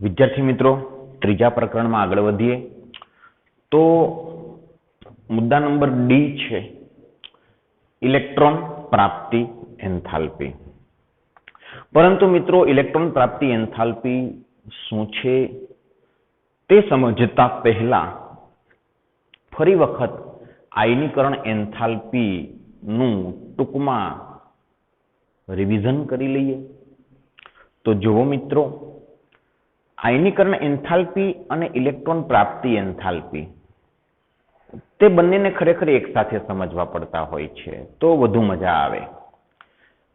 વિદ્યાર્થી મિત્રો, ત્રીજા પ્રકરણમાં આગળ વધીએ તો મુદ્દા નંબર ડી છે ઇલેક્ટ્રોન પ્રાપ્તિ એન્થાલ્પી. પરંતુ મિત્રો, ઇલેક્ટ્રોન પ્રાપ્તિ એન્થાલ્પી શું છે તે સમજતા પહેલા ફરી વખત આયનીકરણ એન્થાલ્પી નું ટૂંકમાં રિવિઝન કરી લઈએ. તો જુઓ મિત્રો, આયનીકરણ એન્થાલ્પી અને ઇલેક્ટ્રોન પ્રાપ્તિ એન્થાલ્પી તે બંનેને ખરેખર એક સાથે સમજવા પડતા હોય છે તો વધુ મજા આવે.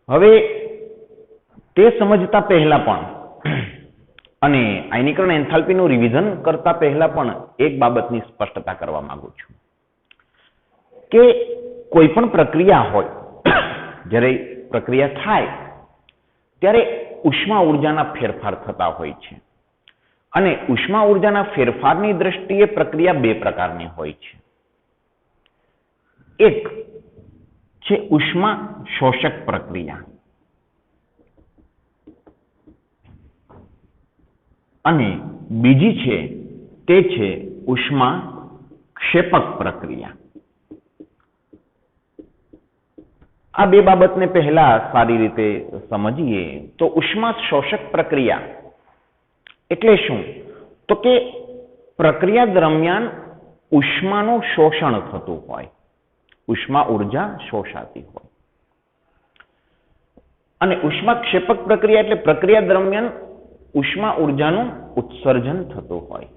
હવે તે સમજતા પહેલા પણ અને આયનીકરણ એન્થાલ્પીનું રિવિઝન કરતા પહેલા પણ એક બાબતની સ્પષ્ટતા કરવા માંગુ છું કે કોઈ પણ પ્રક્રિયા હોય, જ્યારે પ્રક્રિયા થાય ત્યારે ઉષ્મા ઉર્જાના ફેરફાર થતા હોય છે અને ઉષ્મા ઉર્જાના ફેરફારની દ્રષ્ટિએ પ્રક્રિયા બે પ્રકારની હોય છે. એક છે ઉષ્મા શોષક પ્રક્રિયા અને બીજી છે તે છે ઉષ્મા ક્ષેપક પ્રક્રિયા. આ બે બાબતને પહેલા સારી રીતે સમજીએ તો ઉષ્મા શોષક પ્રક્રિયા એટલે શું? તો કે પ્રક્રિયા દરમિયાન ઉષ્માનું શોષણ થતું હોય, ઉષ્મા ઉર્જા શોષાતી હોય. અને ઉષ્મા ક્ષેપક પ્રક્રિયા એટલે પ્રક્રિયા દરમિયાન ઉષ્મા ઉર્જાનું ઉત્સર્જન થતું હોય.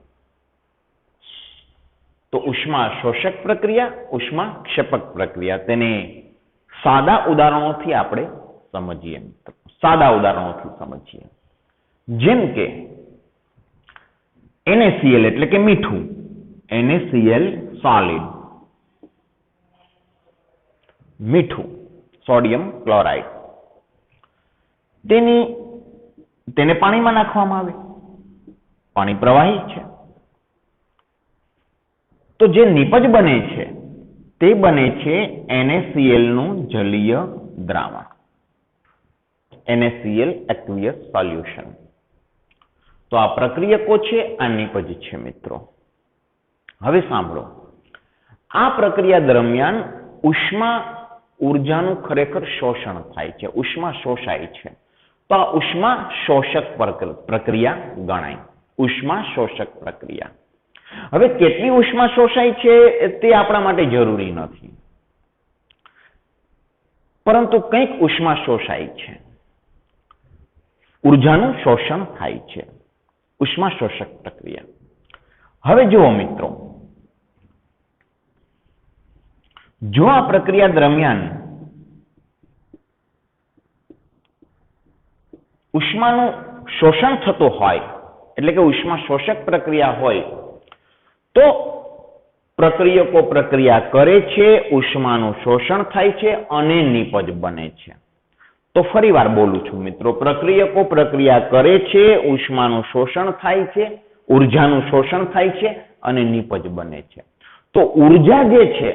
તો ઉષ્મા શોષક પ્રક્રિયા, ઉષ્મા ક્ષેપક પ્રક્રિયા, તેને સાદા ઉદાહરણોથી આપણે સમજીએ. સાદા ઉદાહરણોથી સમજીએ. જેમ કે NaCl એટલે કે મીઠું, NaCl સોલિડ, મીઠું, સોડિયમ ક્લોરાઇડ, તેને પાણીમાં નાખવામાં આવે, પાણી પ્રવાહી છે, તો જે નિપજ બને છે તે બને છે NaCl નું જલીય દ્રાવણ, NaCl aqueous solution. તો આ પ્રક્રિયકો છે, આ નિપજ છે મિત્રો. હવે સાંભળો, આ પ્રક્રિયા દરમિયાન ઉષ્મા ઉર્જાનું ખરેખર શોષણ થાય છે, ઉષ્મા શોષાય છે. તો આ ઉષ્મા શોષક પ્રક્રિયા ગણાય, ઉષ્મા શોષક પ્રક્રિયા. હવે કેટલી ઉષ્મા શોષાય છે તે આપણા માટે જરૂરી નથી, પરંતુ કંઈક ઉષ્મા શોષાય છે, ઉર્જાનું શોષણ થાય છે, ઉષ્મા શોષક પ્રક્રિયા. હવે જુઓ મિત્રો, જો આ પ્રક્રિયા દરમિયાન ઉષ્માનું શોષણ થતું હોય, એટલે કે ઉષ્મા શોષક પ્રક્રિયા હોય, તો પ્રક્રિયકો પ્રક્રિયા કરે છે, ઉષ્માનું શોષણ થાય છે અને નિપજ બને છે. તો ફરી વાર બોલું છું મિત્રો, પ્રક્રિયકો પ્રક્રિયા કરે છે, ઉષ્માનું શોષણ થાય છે, ઉર્જાનું શોષણ થાય છે અને નિપજ બને છે. તો ઉર્જા જે છે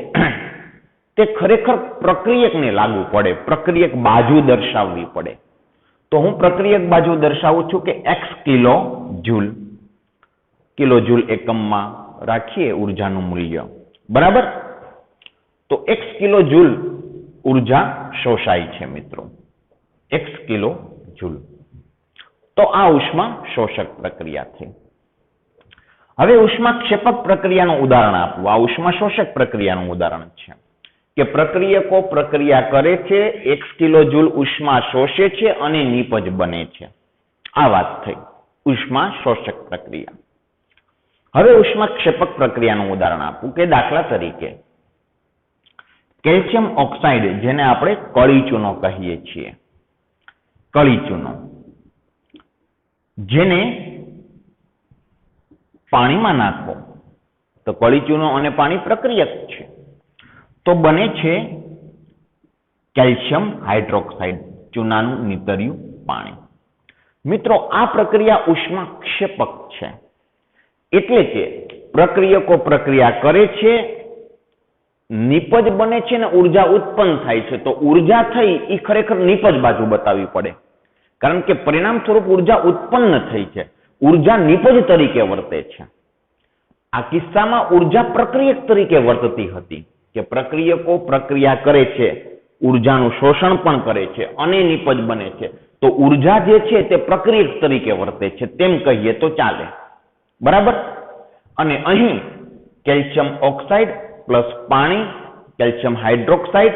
તે ખરેખર પ્રક્રિયકને લાગુ પડે, પ્રક્રિયક બાજુ દર્શાવવી પડે. તો હું પ્રક્રિયક બાજુ દર્શાવું છું કે x કિલો જૂલ એકમમાં રાખીએ ઉર્જાનું મૂલ્ય, બરાબર? તો x કિલો જૂલ ઉર્જા શોષાય છે મિત્રો, x કિલો જૂલ. તો આ ઉષ્મા શોષક પ્રક્રિયા થઈ. હવે ઉષ્મા ક્ષેપક પ્રક્રિયાનું ઉદાહરણ આપવું. આ ઉષ્મા શોષક પ્રક્રિયાનું ઉદાહરણ છે કે પ્રક્રિયકો પ્રક્રિયા કરે છે, x કિલો જૂલ ઉષ્મા શોષે છે અને નિપજ બને છે. આ વાત થઈ ઉષ્મા શોષક પ્રક્રિયા. હવે ઉષ્મા ક્ષેપક પ્રક્રિયાનું ઉદાહરણ આપવું કે દાખલા તરીકે કેલ્શિયમ ઓક્સાઇડ, જેને આપણે કળી ચૂનો કહીએ છીએ, કળી ચૂનો, જેને પાણીમાં નાખો તો કળી ચૂનો અને પાણી પ્રક્રિયક છે, તો બને છે કેલ્શિયમ હાઇડ્રોક્સાઇડ, ચૂનાનું નીતર્યું પાણી. મિત્રો, આ પ્રક્રિયા ઉષ્મા ક્ષેપક છે, એટલે કે પ્રક્રિયકો પ્રક્રિયા કરે છે, નિપજ બને છે ને ઉર્જા ઉત્પન્ન થાય છે. તો ઉર્જા થઈ એ ખરેખર નિપજ બાજુ બતાવવી પડે, કારણ કે પરિણામ સ્વરૂપ ઉર્જા ઉત્પન્ન થઈ છે. ઉર્જા નિપજ તરીકે વર્તે છે. આ કિસ્સામાં ઉર્જા પ્રક્રિયક તરીકે વર્તતી હતી કે પ્રક્રિયકો પ્રક્રિયા કરે છે, ઉર્જાનું શોષણ પણ કરે છે અને નિપજ બને છે. તો ઉર્જા જે છે તે પ્રક્રિયક તરીકે વર્તે છે તેમ કહીએ તો ચાલે. બરાબર. અને અહીં કેલ્શિયમ ઓક્સાઇડ પ્લસ પાણી, કેલ્શિયમ હાઇડ્રોક્સાઇડ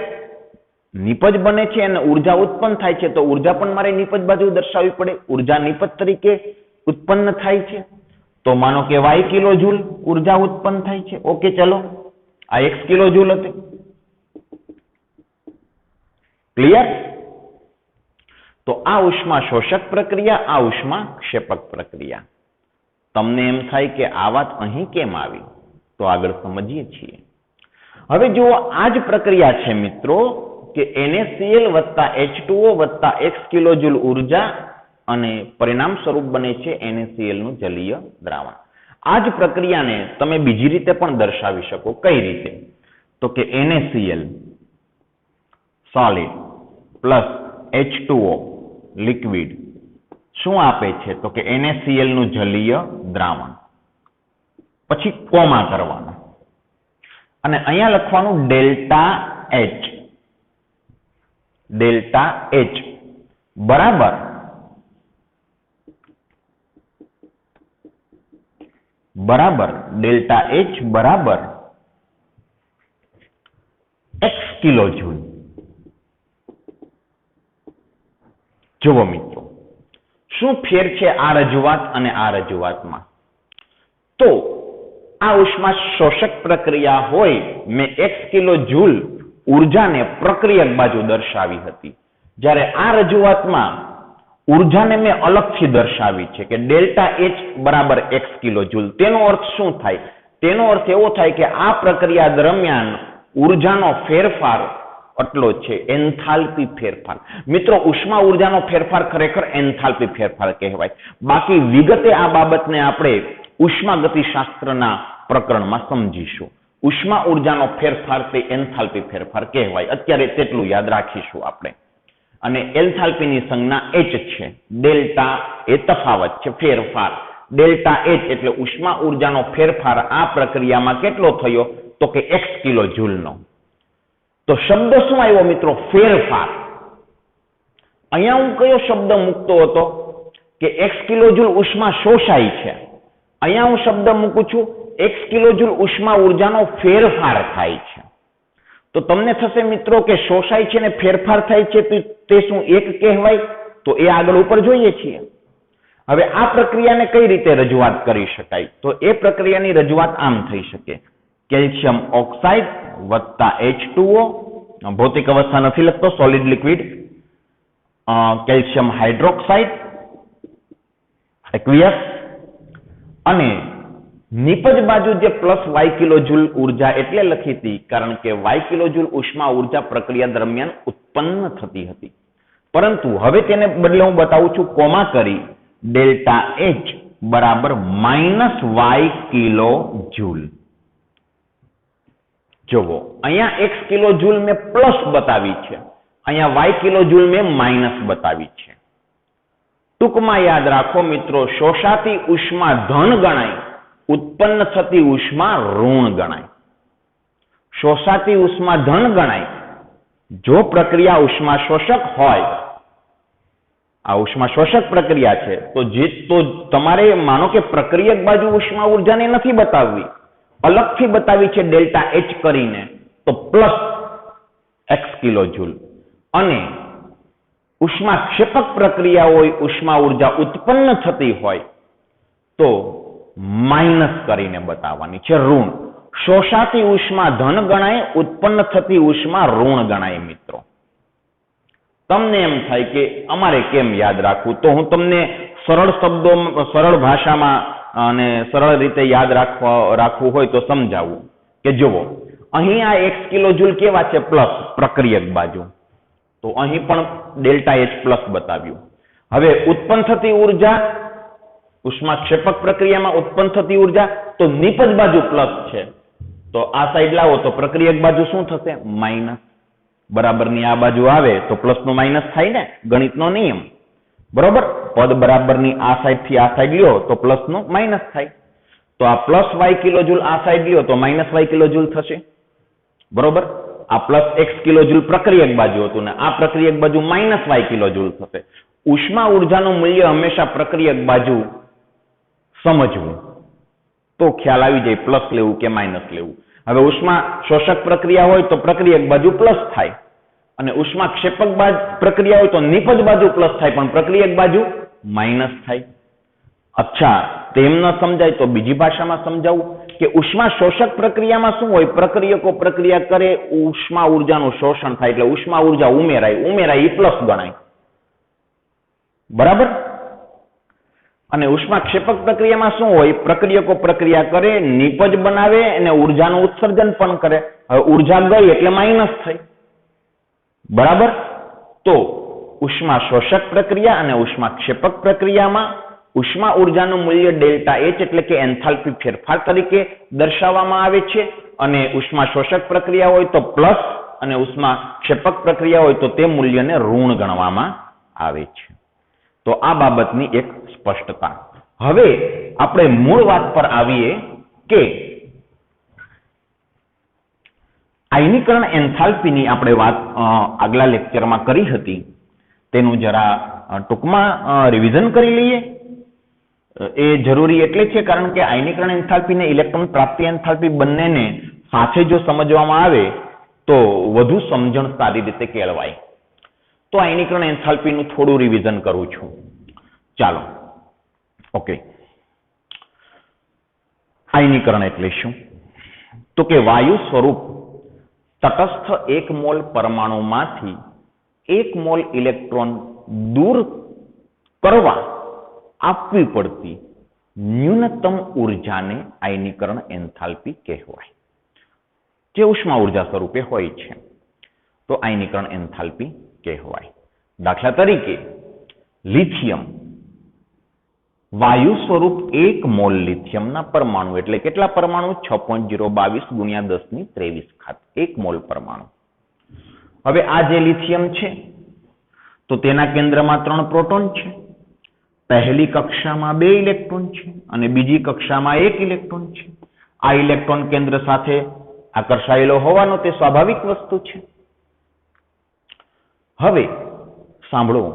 નિપજ બને છે અને ઉર્જા ઉત્પન્ન થાય છે. તો ઉર્જા પણ મારે નિપજ બાજુ દર્શાવવી પડે. ઉર્જા નિપજ તરીકે ઉત્પન્ન થાય છે. તો માનો કે y કિલો જૂલ ઉર્જા ઉત્પન્ન થાય છે. ઓકે, ચલો આ x કિલો જૂલ હતી. ક્લિયર? તો આ ઉષ્મા શોષક પ્રક્રિયા, આ ઉષ્મા ક્ષેપક પ્રક્રિયા. તમને એમ થાય કે આ વાત અહીં કેમ આવી? તો આગળ સમજીએ છીએ. હવે જુઓ, આ જ પ્રક્રિયા છે મિત્રો કે NaCl વત્તા H2O વત્તા x કિલો જૂલ ઉર્જા અને પરિણામ સ્વરૂપ બને છે NaCl નું જલીય દ્રાવણ. આ જ પ્રક્રિયાને તમે બીજી રીતે પણ દર્શાવી શકો. કઈ રીતે? તો કે NaCl solid plus H2O liquid શું આપે છે? તો કે NaCl નું જલીય દ્રાવણ. પછી કોમા કરવાનો અને અહીંયા લખવાનું ડેલ્ટા H. ડેલ્ટા H બરાબર ડેલ્ટા H બરાબર x કિલો જૂલ. જુઓ મિત્રો, શું ફેર છે આ રજૂઆત અને આ રજૂઆતમાં? તો આ ઉષ્મા શોષક પ્રક્રિયા હોય, મેં x કિલો જૂલ ઉર્જાને પ્રક્રિયક બાજુ દર્શાવી હતી, જ્યારે આ રજૂઆતમાં ઉર્જાને મેં અલગથી દર્શાવી છે કે ડેલ્ટા H બરાબર x કિલો જૂલ. તેનો અર્થ શું થાય? તેનો અર્થ એવો થાય કે આ પ્રક્રિયા દરમિયાન ઉર્જાનો ફેરફાર એટલો છે, એન્થાલ્પી ફેરફાર. મિત્રો, ઉષ્મા ઉર્જાનો ફેરફાર ખરેખર એન્થાલ્પી ફેરફાર કહેવાય. બાકી વિગતે આ બાબતને આપણે ઉષ્મા ગતિશાસ્ત્રના પ્રકરણમાં સમજીશું. ઉષ્મા ઉર્જાનો ફેરફાર તે એન્થાલ્પી ફેરફાર કહેવાય. અત્યારે તેટલું યાદ રાખીશું આપણે. અને એન્થાલ્પીની સંજ્ઞા H છે. ડેલ્ટા એ તફાવત છે, ફેરફાર. ડેલ્ટા H એટલે ઉષ્મા ઉર્જાનો ફેરફાર આ પ્રક્રિયામાં કેટલો થયો? તો કે x કિલો જૂલનો. તો શબ્દ શું આવ્યો મિત્રો? ફેરફાર. અહીંયા હું કયો શબ્દ મૂકતો હતો કે x કિલો જૂલ ઉષ્મા શોષાય છે. અહીંયા હું શબ્દ મૂકું છું x કિલો જૂલ ઉષ્મા ઉર્જાનો ફેરફાર થાય છે. તો તમને થશે મિત્રો કે શોષાય છે ને ફેરફાર થાય છે તે શું એક કહેવાય? તો એ આગળ ઉપર જોઈએ છીએ. હવે આ પ્રક્રિયાને કઈ રીતે રજૂઆત કરી શકાય? તો એ પ્રક્રિયાની રજૂઆત આમ થઈ શકે: કેલ્શિયમ ઓક્સાઇડ વત્તા H2O, ભૌતિક અવસ્થા નથી લખતો, solid liquid, calcium hydroxide aqueous, અને નિપજ બાજુ જે પ્લસ y કિલો જૂલ ઉર્જા એટલે લખી હતી કારણ કે y કિલો જૂલ ઉષ્મા ઉર્જા પ્રક્રિયા દરમિયાન ઉત્પન્ન થતી હતી. પરંતુ હવે તેને બદલે હું બતાવું છું કોમા કરી, ડેલ્ટા H બરાબર -y કિલો જૂલ. જુઓ, અહીંયા x કિલો જૂલ મેં પ્લસ બતાવી છે, અહીંયા y કિલો જૂલ મેં માઇનસ બતાવી છે. ટૂંકમાં યાદ રાખો મિત્રો, શોષાતી ઉષ્મા ધન ગણાય, ઉત્પન્ન થતી ઉષ્મા ઋણ ગણાય. શોષાતી ઉષ્મા ધન ગણાય જો પ્રક્રિયા ઉષ્મા શોષક હોય. આ ઉષ્મા શોષક પ્રક્રિયા છે તો તમારે માનો કે પ્રક્રિયક બાજુ ઉષ્મા ઉર્જાને નથી બતાવવી, અલગથી બતાવી છે ડેલ્ટા H કરીને, તો પ્લસ x કિલો જૂલ. અને ઉષ્મા ક્ષેપક પ્રક્રિયા હોય, ઉષ્મા ઉર્જા ઉત્પન્ન થતી હોય તો માઇનસ કરીને બતાવવાની છે, ઋણ. શોષાતી ઉષ્મા ધન ગણાય, ઉત્પન્ન થતી ઉષ્મા ઋણ ગણાય. મિત્રો, તમને એમ થાય કે અમારે કેમ યાદ રાખવું? તો હું તમને સરળ શબ્દો, સરળ ભાષામાં અને સરળ રીતે યાદ રાખવું હોય તો સમજાવું કે જુઓ, અહીં આ x કિલો જૂલ કેવા છે? પ્લસ, પ્રક્રિયક બાજુ. તો અહીં પણ ડેલ્ટા H પ્લસ બતાવ્યું. હવે ઉત્પન્ન થતી ઉર્જા, ઉષ્મા ક્ષેપક પ્રક્રિયામાં ઉત્પન્ન થતી ઉર્જા, તો નિપજ બાજુ પ્લસ છે. તો આ સાઈડ લાવો તો પ્રક્રિયક બાજુ શું થશે? માઇનસ. બરાબરની આ બાજુ આવે તો પ્લસ નું માઇનસ થાય ને, ગણિતનો નિયમ. बराबर पद बराबरनी आ साइड थी आ साइड ल्यो तो प्लस नो माइनस थाय तो आ प्लस वाय किलोजूल आ साइड ल्यो तो माइनस वाय किलोजूल थशे बराबर आ प्लस एक्स किलोजूल प्रक्रियक बाजू हतुं ने आ प्रक्रियक बाजू माइनस वाय किलोजूल थशे उष्मा ऊर्जानुं मूल्य हमेशा प्रक्रियक बाजू समझवुं तो ख्याल आवी जाय प्लस लेवुं के माइनस लेवुं हवे उष्मा शोषक प्रक्रिया होय तो प्रक्रियक बाजू प्लस थाय अने उष्मा क्षेपक प्रक्रिया होय तो निपज बाजू प्लस थाय पण प्रक्रियक बाजू माइनस थाय अच्छा तेम न समजाय तो बीजी भाषामां समजावुं के उष्मा शोषक प्रक्रियामां शुं होय प्रक्रियको प्रक्रिया करे उष्मा ऊर्जानुं शोषण थाय एटले उष्मा ऊर्जा उमेराय प्लस गणाय बराबर अने उष्मा क्षेपक प्रक्रियामां शुं होय प्रक्रियको प्रक्रिया करे निपज बनावे अने ऊर्जानुं उत्सर्जन पण करे हवे ऊर्जा गई एटले माइनस थाय बराबर तो उष्मा शोषक प्रक्रिया अने उष्मा क्षेपक प्रक्रियामां उष्मा ऊर्जानुं मूल्य डेल्टा एच एटले के एन्थाल्पी फेरफार तरीके दर्शाववामां आवे छे अने उष्मा शोषक प्रक्रिया होय तो प्लस अने उष्मा क्षेपक प्रक्रिया होय तो ते मूल्यने ऋण गणवामां आवे छे तो आ बाबतनी एक स्पष्टता हवे आपणे मूळ वात पर आवीए के आयनीकरण एन्थाल्पीनी आपणे वात आगला लेक्चरमां करी हती तेनुं जरा टूंकमां रिविजन करी लईए ए जरूरी एटले छे कारण के आयनीकरण एन्थाल्पी ने इलेक्ट्रॉन प्राप्ति एन्थाल्पी बंनेने साथे जो समजवामां आवे तो वधु समजण सारी रीते केळवाय तो आयनीकरण एन्थाल्पीनुं थोडुं रिविजन करूं छुं चालो ओके आयनीकरण एटले शुं तो के वायु स्वरूप तटस्थ 1 मोल परमाणुमांथी 1 मोल इलेक्ट्रॉन दूर करवा आपवी पड़ती न्यूनतम ऊर्जा ने आयनीकरण एन्थाल्पी कहेवाय जे उष्मा ऊर्जा स्वरूपे होय छे तो आयनीकरण एन्थाल्पी कहेवाय दाखला तरीके लिथियम वायु स्वरूप 1 मोल लिथियम ना परमाणु एटले केटला परमाणु 6.022 गुणिया 10⁻23 1 मोल परमाणु हवे आ जे लिथियम छे तो तेना केंद्रमा 3 प्रोटोन छे पहली कक्षा में 2 इलेक्ट्रॉन छे अने बीजी कक्षा में 1 इलेक्ट्रॉन छे आ इलेक्ट्रॉन केंद्र साथे आकर्षायेलो होवानो ते स्वाभाविक वस्तु छे हवे सांभळो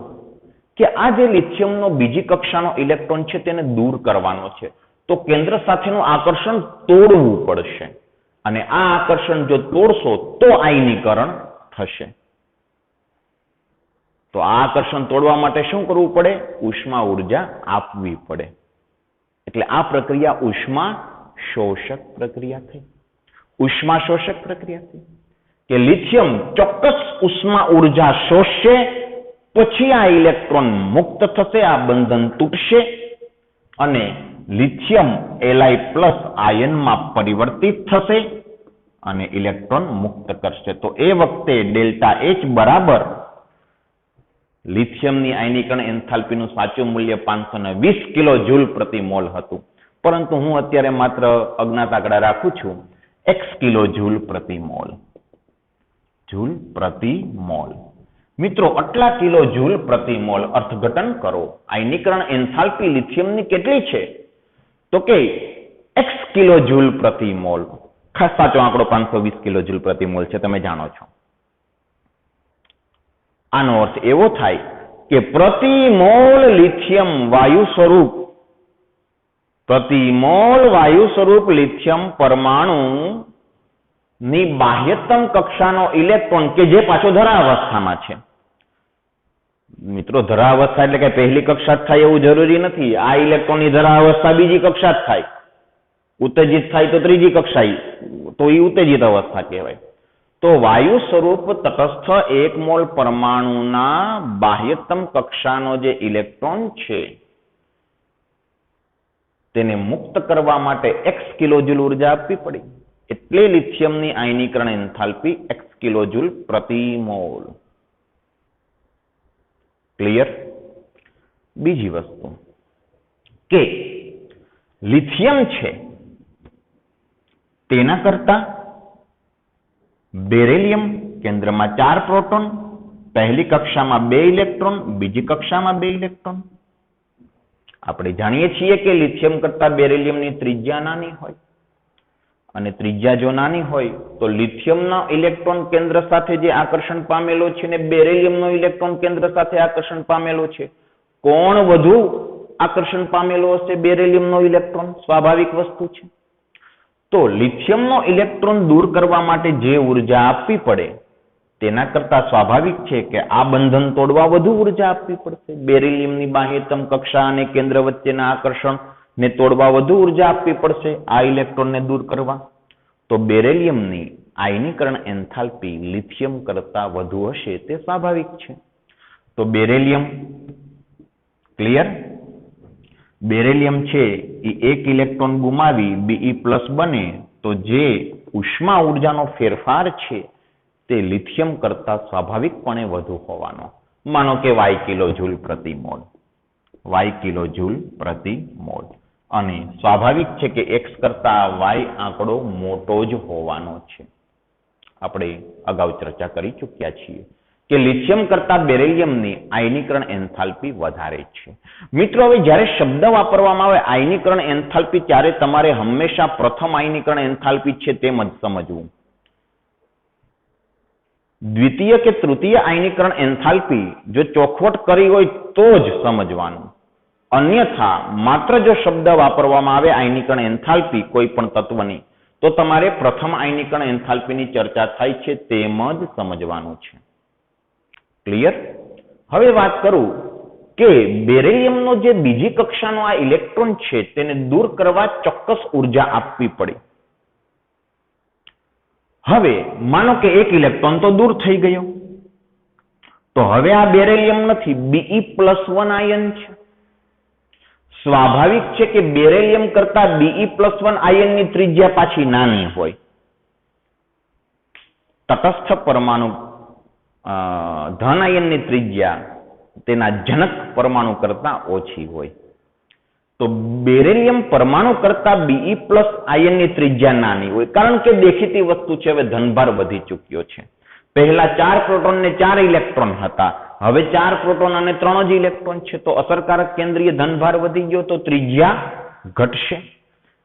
के आ जे लिथियमनो बीजी कक्षानो इलेक्ट्रॉन छे तेने दूर करवानो छे तो केंद्र साथेनुं आकर्षण तोड़वुं पड़शे अने आ आकर्षण जो तोड़शो तो आयनीकरण थशे तो आ आकर्षण तोड़वा माटे शुं करवुं पड़े उष्मा ऊर्जा आपवी पड़े एटले आ प्रक्रिया उष्मा शोषक प्रक्रिया थई उष्मा शोषक प्रक्रिया थई के लिथियम चोक्कस उष्मा ऊर्जा शोषे पछी आ इलेक्ट्रॉन मुक्त थशे आ बंधन तूटशे अने लिथियम Li+ आयन में परिवर्तित थशे अने इलेक्ट्रॉन मुक्त करशे तो ए वखते डेल्टा एच बराबर लिथियमनी आयनीकरण एन्थाल्पीनुं साचुं मूल्य 520 किलो जूल प्रति मोल हतुं परंतु हूँ अत्यारे मात्र अज्ञात आंकड़ा राखुं छुं x किलो जूल प्रति मोल मित्रों आटला किलो जूल प्रति मोल अर्थघटन करो आयनीकरण एन्थाल्पी लिथियमनी केटली छे तो के x किलो जूल प्रति मोल खास साचो आंकड़ो 520 किलो जूल प्रति मोल छे तमे जाणो छो आनो अर्थ एवो थाय के प्रति मोल लिथियम वायु स्वरूप प्रति मोल वायु स्वरूप लिथियम परमाणु नी बाह्यतम कक्षानो इलेक्ट्रॉन के जे पाछो धरावस्थामां छे मित्रों धरावस्था एटले के पहली कक्षा थाय एवुं जरूरी नथी आ इलेक्ट्रॉन नी धरावस्था बीजी कक्षा थाय उत्तेजित थाय तो त्रीजी कक्षा तो ई उत्तेजित अवस्था कहेवाय तो वायु स्वरूप तटस्थ 1 मोल परमाणुना बाह्यतम कक्षानो जे इलेक्ट्रॉन छे तेने मुक्त करवा माटे x किलोजूल ऊर्जा आपवी पड़ी एटले लिथियमनी आयनीकरण एन्थाल्पी x किलोजूल प्रति मोल क्लियर बीजी वस्तु के लिथियम छे तेना करता बेरिलियम केंद्र में 4 प्रोटोन પહેલી કક્ષામાં 2 ઇલેક્ટ્રોન, બીજી કક્ષામાં 2 ઇલેક્ટ્રોન. આપણે જાણીએ છીએ કે લિથિયમ કરતા બેરિલિયમની ત્રિજ્યા નાની હોય અને ત્રિજ્યા જો નાની હોય તો લિથિયમનો ઇલેક્ટ્રોન કેન્દ્ર સાથે જે આકર્ષણ પામેલો છે ને બેરિલિયમનો ઇલેક્ટ્રોન કેન્દ્ર સાથે આકર્ષણ પામેલો છે, કોણ વધુ આકર્ષણ પામેલો હશે? બેરિલિયમનો ઇલેક્ટ્રોન. સ્વાભાવિક વસ્તુ છે. તો લિથિયમનો ઇલેક્ટ્રોન દૂર કરવા માટે જે ઉર્જા આપવી પડે તેના કરતા સ્વાભાવિક છે કે આ બંધન તોડવા વધુ ઉર્જા આપવી પડશે. બેરિલિયમની બાહ્યતમ કક્ષા અને કેન્દ્ર વચ્ચેના આકર્ષણને તોડવા વધુ ઉર્જા આપવી પડશે આ ઇલેક્ટ્રોનને દૂર કરવા. તો બેરિલિયમની આયનીકરણ એન્થાલ્પી લિથિયમ કરતા વધુ હશે તે સ્વાભાવિક છે. તો બેરિલિયમ ક્લિયર. બેરિલિયમ છે એ 1 ઇલેક્ટ્રોન ગુમાવી Be+ બને તો જે ઉષ્મા ઉર્જાનો ફેરફાર છે તે લિથિયમ કરતા સ્વાભાવિકપણે વધુ હોવાનો. માનો કે y કિલોજૂલ પ્રતિ મોલ. y કિલોજૂલ પ્રતિ મોલ. અને સ્વાભાવિક છે કે x કરતા y આંકડો મોટો જ હોવાનો છે. આપણે અગાઉ ચર્ચા કરી ચૂક્યા છીએ કે લિથિયમ કરતા બેરિલિયમની આયનીકરણ એન્થાલ્પી વધારે છે. મિત્રો, હવે જ્યારે શબ્દ વાપરવામાં આવે આયનીકરણ એન્થાલ્પી ત્યારે તમારે હંમેશા પ્રથમ આયનીકરણ એન્થાલ્પી છે તેમ જ સમજવું. દ્વિતીય કે તૃતીય આયનીકરણ એન્થાલ્પી જો ચોખવટ કરી હોય તો જ સમજવાનું. અન્યથા માત્ર જો શબ્દ વાપરવામાં આવે આયનીકરણ એન્થાલ્પી કોઈ પણ તત્વની તો તમારે પ્રથમ આયનીકરણ એન્થાલ્પીની ચર્ચા થાય છે તેમ જ સમજવાનું છે. ક્લિયર. હવે વાત કરું કે બેરિલિયમનો જે બીજી કક્ષાનો આ ઇલેક્ટ્રોન છે તેને દૂર કરવા ચોક્કસ ઉર્જા આપવી પડે. હવે માનો કે 1 ઇલેક્ટ્રોન તો દૂર થઈ ગયો, તો હવે આ બેરિલિયમ નથી, Be+1 આયન છે. સ્વાભાવિક છે કે બેરિલિયમ કરતા Be+1 આયનની ત્રિજ્યા પાછી નાની હોય. તટસ્થ પરમાણુ ધન આયનની ત્રિજ્યા તેના જનક પરમાણુ કરતા ઓછી હોય. તો બેરિલિયમ પરમાણુ કરતા Be+ આયનની ત્રિજ્યા નાની હોય, કારણ કે દેખીતી વસ્તુ છે, હવે ધનભાર વધી ચૂક્યો છે. પહેલા 4 પ્રોટોન ને 4 ઇલેક્ટ્રોન હતા, હવે 4 પ્રોટોન અને 3 જ ઇલેક્ટ્રોન છે. તો અસરકારક કેન્દ્રીય ધનભાર વધી ગયો તો ત્રિજ્યા ઘટશે.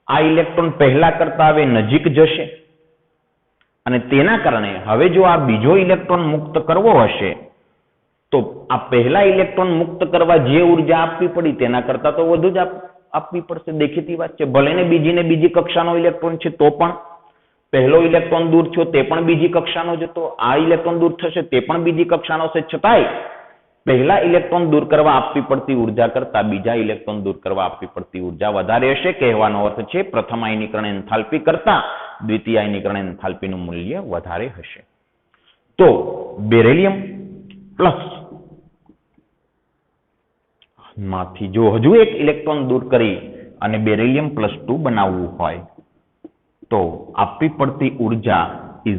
આ ઇલેક્ટ્રોન પહેલા કરતા હવે નજીક જશે અને તેના કારણે હવે જો આ બીજો ઇલેક્ટ્રોન મુક્ત કરવો હશે તો આ પહેલા ઇલેક્ટ્રોન મુક્ત કરવા જે ઉર્જા આપવી પડી તેના કરતા તો વધુ જ આપવી પડશે. દેખીતી વાત છે. ભલે ને બીજી કક્ષાનો ઇલેક્ટ્રોન છે તો પણ પહેલો ઇલેક્ટ્રોન દૂર થયો તે પણ બીજી કક્ષાનો જ હતો, આ ઇલેક્ટ્રોન દૂર થશે તે પણ બીજી કક્ષાનો છે, છતાંય પહેલા ઇલેક્ટ્રોન દૂર કરવા આપવી પડતી ઉર્જા કરતા બીજા ઇલેક્ટ્રોન દૂર કરવા આપવી પડતી ઉર્જા વધારે હશે. કહેવાનો અર્થ છે પ્રથમ આયનીકરણ એન્થાલ્પી કરતા દ્વિતીય આયનીકરણ એન્થાલ્પીનું મૂલ્ય વધારે હશે. તો બેરિલિયમ પ્લસ માંથી જો હજુ 1 ઇલેક્ટ્રોન દૂર કરી અને બેરિલિયમ +2 બનાવવું હોય તો આપવી પડતી ઉર્જા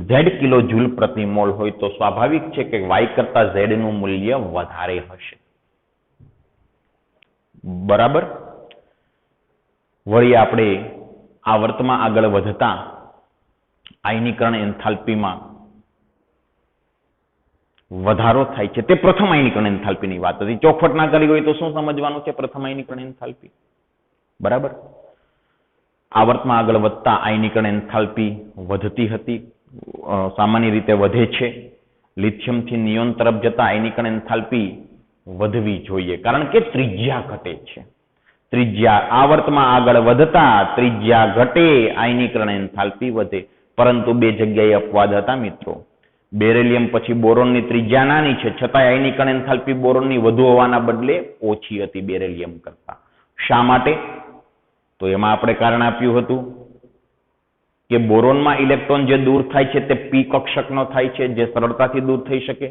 Z કિલોજૂલ પ્રતિ મોલ હોય તો સ્વાભાવિક છે કે y કરતા Z નું મૂલ્ય વધારે હશે. બરાબર. વળી આપણે આવર્તમાં આગળ વધતા આયનીકરણ એન્થાલ્પીમાં વધારો થાય છે તે પ્રથમ આયનીકરણ એન્થાલ્પીની વાત હતી. ચોખવટ ના કરી હોય તો શું સમજવાનું છે? પ્રથમ આયનીકરણ એન્થાલ્પી. બરાબર. આવર્તમાં આગળ વધતા આયનીકરણ એન્થાલ્પી વધતી હતી, સામાન્ય રીતે વધે છે. લિથિયમથી નિયોન તરફ જતા આયનીકરણ એન્થાલ્પી વધવી જોઈએ કારણ કે ત્રિજ્યા ઘટે છે. ત્રિજ્યા આવર્તમાં આગળ વધતા ત્રિજ્યા ઘટે, આયનીકરણ એન્થાલ્પી વધે. પરંતુ બે જગ્યાએ અપવાદ હતા મિત્રો. બેરિલિયમ પછી બોરોનની ત્રિજ્યા નાની છે, છતાંય આયનીકરણ એન્થાલ્પી બોરોનની વધુ હોવાના બદલે ઓછી હતી બેરિલિયમ કરતા. શા માટે? તો એમાં આપણે કારણ આપ્યું હતું કે બોરોનમાં ઇલેક્ટ્રોન જે દૂર થાય છે તે p કક્ષકનો થાય છે, જે સરળતાથી દૂર થઈ શકે.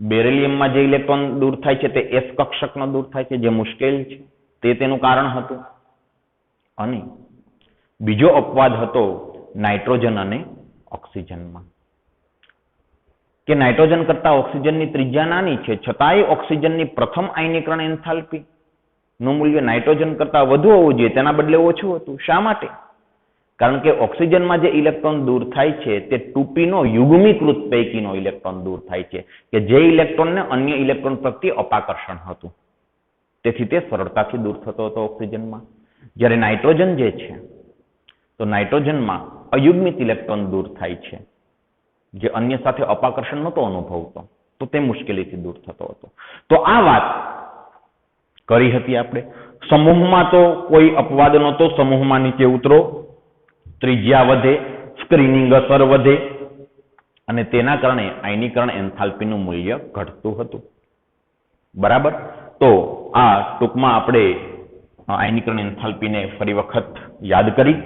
બેરિલિયમમાં જે ઇલેક્ટ્રોન દૂર થાય છે તે s કક્ષકનો દૂર થાય છે, જે મુશ્કેલ છે. તે તેનું કારણ હતું. અને બીજો અપવાદ હતો નાઇટ્રોજન અને ઓક્સિજનમાં, કે નાઇટ્રોજન કરતા ઓક્સિજનની ત્રિજ્યા નાની છે, છતાંય ઓક્સિજનની પ્રથમ આયનીકરણ એન્થાલ્પી નું મૂલ્ય નાઇટ્રોજન કરતા વધુ હોવું જોઈએ, તેના બદલે ઓછું હતું. શા માટે? કારણ કે ઓક્સિજનમાં જે ઇલેક્ટ્રોન દૂર થાય છે તે 2p નો યુગ્મીકૃત પૈકીનો ઇલેક્ટ્રોન દૂર થાય છે કે જે ઇલેક્ટ્રોનને અન્ય ઇલેક્ટ્રોન પ્રત્યે અપાકર્ષણ હતું, તેથી તે સરળતાથી દૂર થતો હતો ઓક્સિજનમાં. જ્યારે નાઇટ્રોજન જે છે તો નાઇટ્રોજનમાં અયુગ્મિત ઇલેક્ટ્રોન દૂર થાય છે, જે અન્ય સાથે અપાકર્ષણ નહોતો અનુભવતો, તો તે મુશ્કેલીથી દૂર થતો હતો. તો આ વાત કરી હતી આપણે. સમૂહમાં તો કોઈ અપવાદ નહોતો, સમૂહમાં નીચે ઉતરો, ત્રિજ્યા વધે, સ્ક્રીનિંગ અસર વધે અને તેના કારણે આયનીકરણ એન્થાલ્પીનું મૂલ્ય ઘટતું હતું. બરાબર. તો આ ટૂંકમાં આપણે આયનીકરણ એન્થાલ્પીને ફરી વખત યાદ કરી.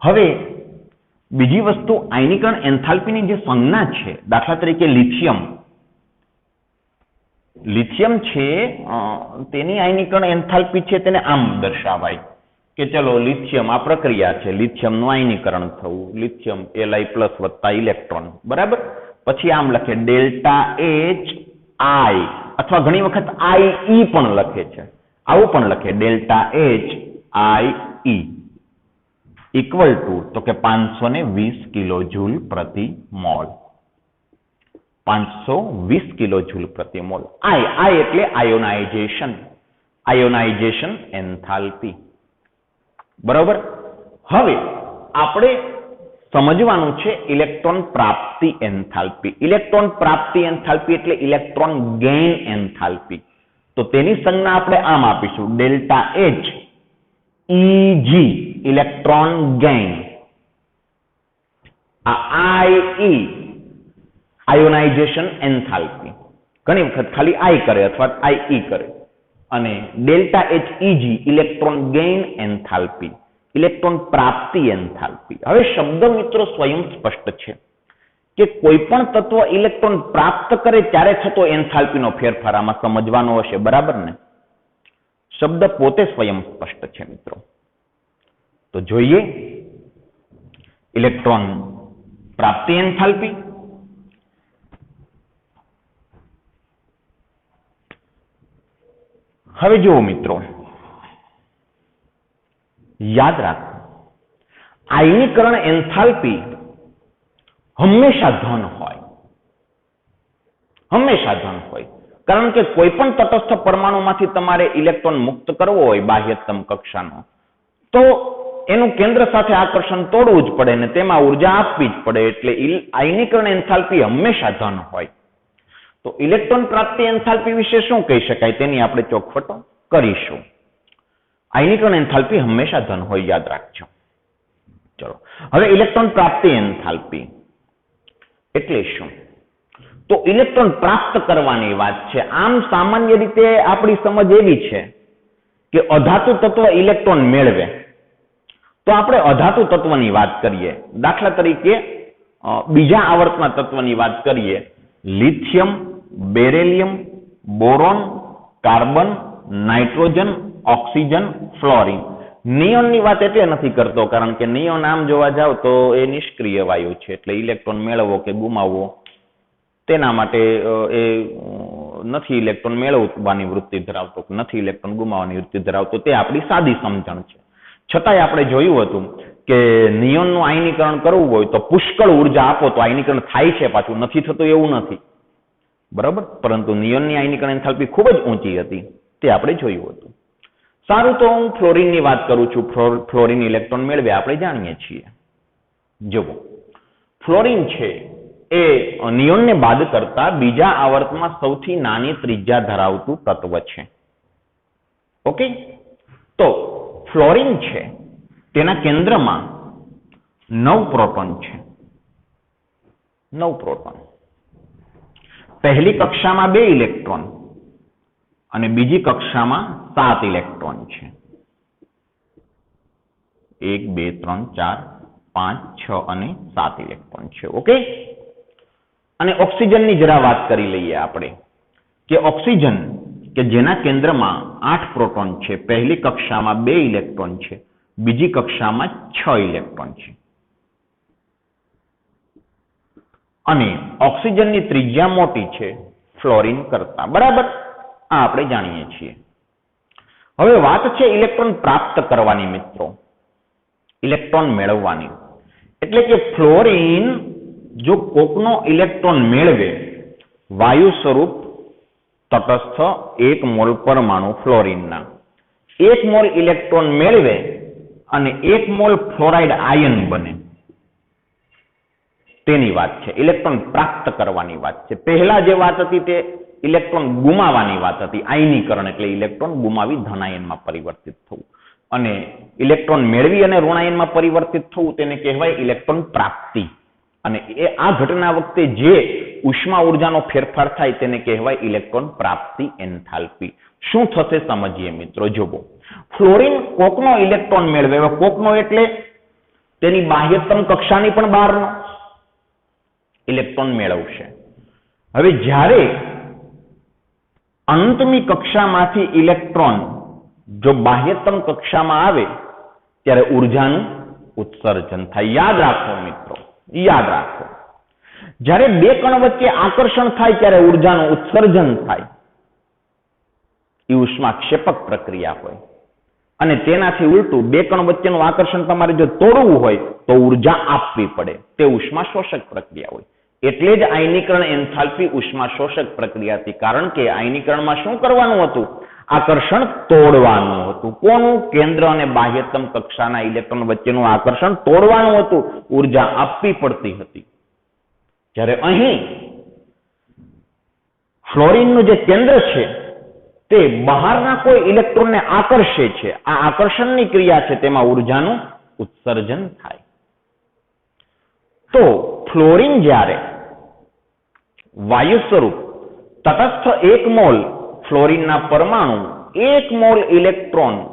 હવે બીજી વસ્તુ, આયનીકરણ એન્થાલ્પીની જે સંજ્ઞા છે, દાખલા તરીકે લિથિયમ છે, તેની આયનીકરણ એન્થાલ્પી છે તેને આમ દર્શાવાય કે ચલો લિથિયમ આ પ્રક્રિયા છે, લિથિયમનું આયનીકરણ થવું, લિથિયમ Li+ વત્તા ઇલેક્ટ્રોન. બરાબર. પછી આમ લખે ડેલ્ટા H I, અથવા ઘણી વખત IE પણ લખે છે, આવું પણ લખે delta H IE equal to તો કે 520 કિલો જૂલ પ્રતિ મોલ. 520 કિલો જૂલ પ્રતિ મોલ. I એટલે આયોનાઇઝેશન એન્થાલ્પી. બરાબર. હવે આપણે સમજવાનું છે ઇલેક્ટ્રોન પ્રાપ્તિ એન્થાલ્પી. ઇલેક્ટ્રોન પ્રાપ્તિ એન્થાલ્પી એટલે ઇલેક્ટ્રોન ગેઇન એન્થાલ્પી. તો તેની સંજ્ઞા આપણે આમ આપીશું delta H Eg electron gain, આ IE આયોનાઇઝેશન એન્થાલ્પી. ઘણી વખત ખાલી I કરે અથવા IE કરે. અને delta H Eg electron gain enthalpy, electron પ્રાપ્તિ એન્થાલ્પી. હવે શબ્દ મિત્રો સ્વયં સ્પષ્ટ છે કે કોઈ પણ તત્વ ઇલેક્ટ્રોન પ્રાપ્ત કરે ત્યારે થતો એન્થાલ્પીનો ફેરફાર આમાં સમજવાનો હશે. બરાબર ને? શબ્દ પોતે સ્વયં સ્પષ્ટ છે મિત્રો. તો જોઈએ ઇલેક્ટ્રોન પ્રાપ્તિ એન્થાલ્પી. હવે જુઓ મિત્રો, યાદ રાખો, આયનીકરણ એન્થાલ્પી હંમેશા ધન હોય, હંમેશા ધન હોય. કારણ કે કોઈ પણ તટસ્થ પરમાણુમાંથી તમારે ઇલેક્ટ્રોન મુક્ત કરવો હોય બાહ્યતમ કક્ષાનો, તો એનું કેન્દ્ર સાથે આકર્ષણ તોડવું જ પડે ને તેમાં ઉર્જા આપવી જ પડે. એટલે આયનીકરણ એન્થાલ્પી હંમેશા ધન હોય. તો ઇલેક્ટ્રોન પ્રાપ્તિ એન્થાલ્પી વિશે શું કહી શકાય તેની આપણે ચોખવટો કરીશું. આયનીકરણ એન્થાલ્પી હંમેશા ધન હોય, યાદ રાખજો. ચલો હવે ઇલેક્ટ્રોન પ્રાપ્તિ એન્થાલ્પી એટલે શું? તો ઇલેક્ટ્રોન પ્રાપ્ત કરવાની વાત છે. આમ સામાન્ય રીતે આપણી સમજ એવી છે કે અધાતુ તત્વ ઇલેક્ટ્રોન મેળવે તો આપણે અધાતુ તત્વની વાત કરીએ. દાખલા તરીકે બીજા આવર્તના તત્વની વાત કરીએ, lithium, beryllium, boron, carbon, nitrogen, oxygen, fluorine. નિયોનની વાત એટલે નથી કરતો કારણ કે નિયોન આમ જોવા જાવ તો એ નિષ્ક્રિય વાયુ છે, એટલે ઇલેક્ટ્રોન મેળવવો કે ગુમાવવો તેના માટે એ નથી ઇલેક્ટ્રોન મેળવવાની વૃત્તિ ધરાવતો, નથી ઇલેક્ટ્રોન ગુમાવવાની વૃત્તિ ધરાવતો. તે આપણી સાદી સમજણ છે. છતાંય આપણે જોયું હતું કે નિયોનનું આયનીકરણ કરવું હોય તો પુષ્કળ ઉર્જા આપો તો આયનીકરણ થાય છે, પાછું નથી થતું એવું નથી. બરાબર. પરંતુ નિયોનની આયનીકરણ એન્થાલ્પી ખૂબ જ ઊંચી હતી, તે આપણે જોયું હતું. સારું, તો હું ફ્લોરિનની વાત કરું છું. ફ્લોરિન ઇલેક્ટ્રોન મેળવે આપણે જાણીએ છીએ. જુઓ, ફ્લોરિન છે એ નિયોનને બાદ કરતા બીજા આવર્તમાં સૌથી નાની ત્રિજ્યા ધરાવતું તત્વ છે. ઓકે. તો ફ્લોરિન છે તેના કેન્દ્રમાં 9 પ્રોટોન છે. 9 પ્રોટોન. પહેલી કક્ષામાં 2 ઇલેક્ટ્રોન અને બીજી કક્ષામાં 7 ઇલેક્ટ્રોન છે. 1 2 3 4 5 6 અને 7 ઇલેક્ટ્રોન છે. ઓકે. અને ઓક્સિજનની જરા વાત કરી લઈએ આપણે કે ઓક્સિજન કે જેના કેન્દ્રમાં 8 પ્રોટોન છે, પહેલી કક્ષામાં 2 ઇલેક્ટ્રોન છે, બીજી કક્ષામાં 6 ઇલેક્ટ્રોન છે. અને ઓક્સિજનની ત્રિજ્યા મોટી છે ફ્લોરિન કરતા. બરાબર. આ આપણે જાણીએ છીએ. હવે વાત છે ઇલેક્ટ્રોન પ્રાપ્ત કરવાની મિત્રો. ઇલેક્ટ્રોન મેળવવાની. એટલે કે ફ્લોરિન જો કોકનો ઇલેક્ટ્રોન મેળવે, વાયુ સ્વરૂપ તટસ્થ 1 મોલ પરમાણુ ફ્લોરિનના 1 મોલ ઇલેક્ટ્રોન મેળવે અને 1 મોલ ફ્લોરાઇડ આયન બને, તેની વાત છે. ઇલેક્ટ્રોન પ્રાપ્ત કરવાની વાત છે. પહેલા જે વાત હતી તે ઇલેક્ટ્રોન ગુમાવવાની વાત હતી. આયનીકરણ એટલે ઇલેક્ટ્રોન ગુમાવી ધનાયનમાં પરિવર્તિત થવું, અને ઇલેક્ટ્રોન મેળવી અને ઋણાયનમાં પરિવર્તિત થવું તેને કહેવાય ઇલેક્ટ્રોન પ્રાપ્તિ. અને આ ઘટના વખતે જે ઉષ્મા ઉર્જાનો ફેરફાર થાય તેને કહેવાય ઇલેક્ટ્રોન પ્રાપ્તિ એન્થાલ્પી. શું થશે સમજીએ મિત્રો. જુઓ, ફ્લોરિન કોકનો ઇલેક્ટ્રોન મેળવે, કોકનો એટલે તેની બાહ્યતમ કક્ષાની પણ બહારનો ઇલેક્ટ્રોન મેળવશે. હવે જ્યારે અંતમી કક્ષામાંથી ઇલેક્ટ્રોન જો બાહ્યતમ કક્ષામાં આવે ત્યારે ઉર્જાનું ઉત્સર્જન થાય. યાદ રાખો મિત્રો, યાદ રાખો, જ્યારે બે કણ વચ્ચે આકર્ષણ થાય ત્યારે ઉર્જાનું ઉત્સર્જન થાય. એ ઉષ્માક્ષેપક પ્રક્રિયા હોય. અને તેનાથી ઉલટું બે કણ વચ્ચેનું આકર્ષણ તમારે જો તોડવું હોય તો ઉર્જા આપવી પડે. તે ઉષ્મા શોષક પ્રક્રિયા હોય. એટલે જ આયનીકરણ એન્થાલ્પી ઉષ્મા શોષક પ્રક્રિયા હતી. કારણ કે આયનીકરણમાં શું કરવાનું હતું? આકર્ષણ તોડવાનું હતું. કોનું? કેન્દ્ર અને બાહ્યતમ કક્ષાના ઇલેક્ટ્રોન વચ્ચેનું આકર્ષણ તોડવાનું હતું. ઉર્જા આપવી પડતી હતી. જ્યારે અહીં ફ્લોરિનનું જે કેન્દ્ર છે તે બહારના કોઈ ઇલેક્ટ્રોનને આકર્ષે છે. આ આકર્ષણની ક્રિયા છે, તેમાં ઉર્જાનું ઉત્સર્જન થાય. તો ફ્લોરિન જ્યારે વાયુ સ્વરૂપ તટસ્થ 1 મોલ ફ્લોરિનના પરમાણુ 1 મોલ ઇલેક્ટ્રોન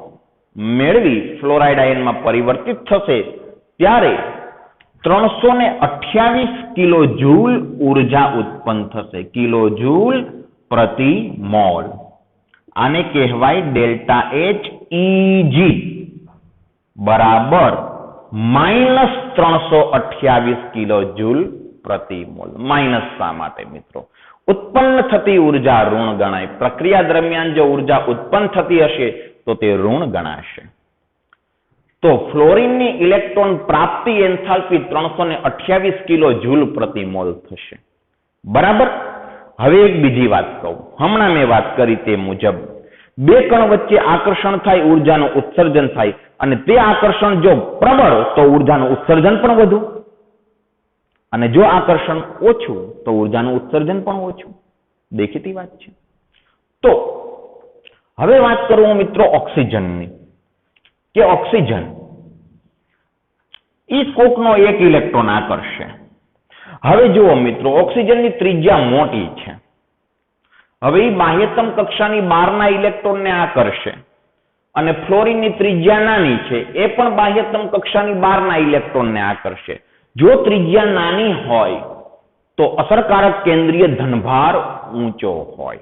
મેળવી ફ્લોરાઇડ આયનમાં પરિવર્તિત થશે ત્યારે 328 કિલો જૂલ ઉર્જા ઉત્પન્ન થશે. કિલો જૂલ પ્રતિ મોલ. આને કહેવાય ડેલ્ટા એચ ઈજી બરાબર -328 કિલો જૂલ પ્રતિ મોલ. માઇનસ શા માટે મિત્રો? ઉત્પન્ન થતી ઉર્જા ઋણ ગણાય. પ્રક્રિયા દરમિયાન જો ઉર્જા ઉત્પન્ન થતી હશે તો તે ઋણ ગણાશે. તો ફ્લોરિનની ઇલેક્ટ્રોન પ્રાપ્તિ એન્થાલ્પી 328 કિલો જૂલ પ્રતિ મોલ થશે. બરાબર. હવે એક બીજી વાત કહું. હમણાં મેં વાત કરી તે મુજબ બે કણ વચ્ચે આકર્ષણ થાય, ઉર્જાનું ઉત્સર્જન થાય, અને તે આકર્ષણ જો પ્રબળ તો ઉર્જાનું ઉત્સર્જન પણ વધુ, અને જો આકર્ષણ ઓછું તો ઉર્જાનું ઉત્સર્જન પણ ઓછું. દેખીતી વાત છે. તો હવે વાત કરું મિત્રો ઓક્સિજનની, કે ઓક્સિજન ઈ કોકનો એક ઇલેક્ટ્રોન આકર્ષે. હવે જુઓ મિત્રો, ઓક્સિજનની ત્રિજ્યા મોટી છે. હવે એ બાહ્યતમ કક્ષાની બહારના ઇલેક્ટ્રોનને આકર્ષે, અને ફ્લોરિનની ત્રિજ્યા નાની છે, એ પણ બાહ્યતમ કક્ષાની બહારના ઇલેક્ટ્રોનને આકર્ષે. જો ત્રિજ્યા નાની હોય તો અસરકારક કેન્દ્રીય ધનભાર ઊંચો હોય.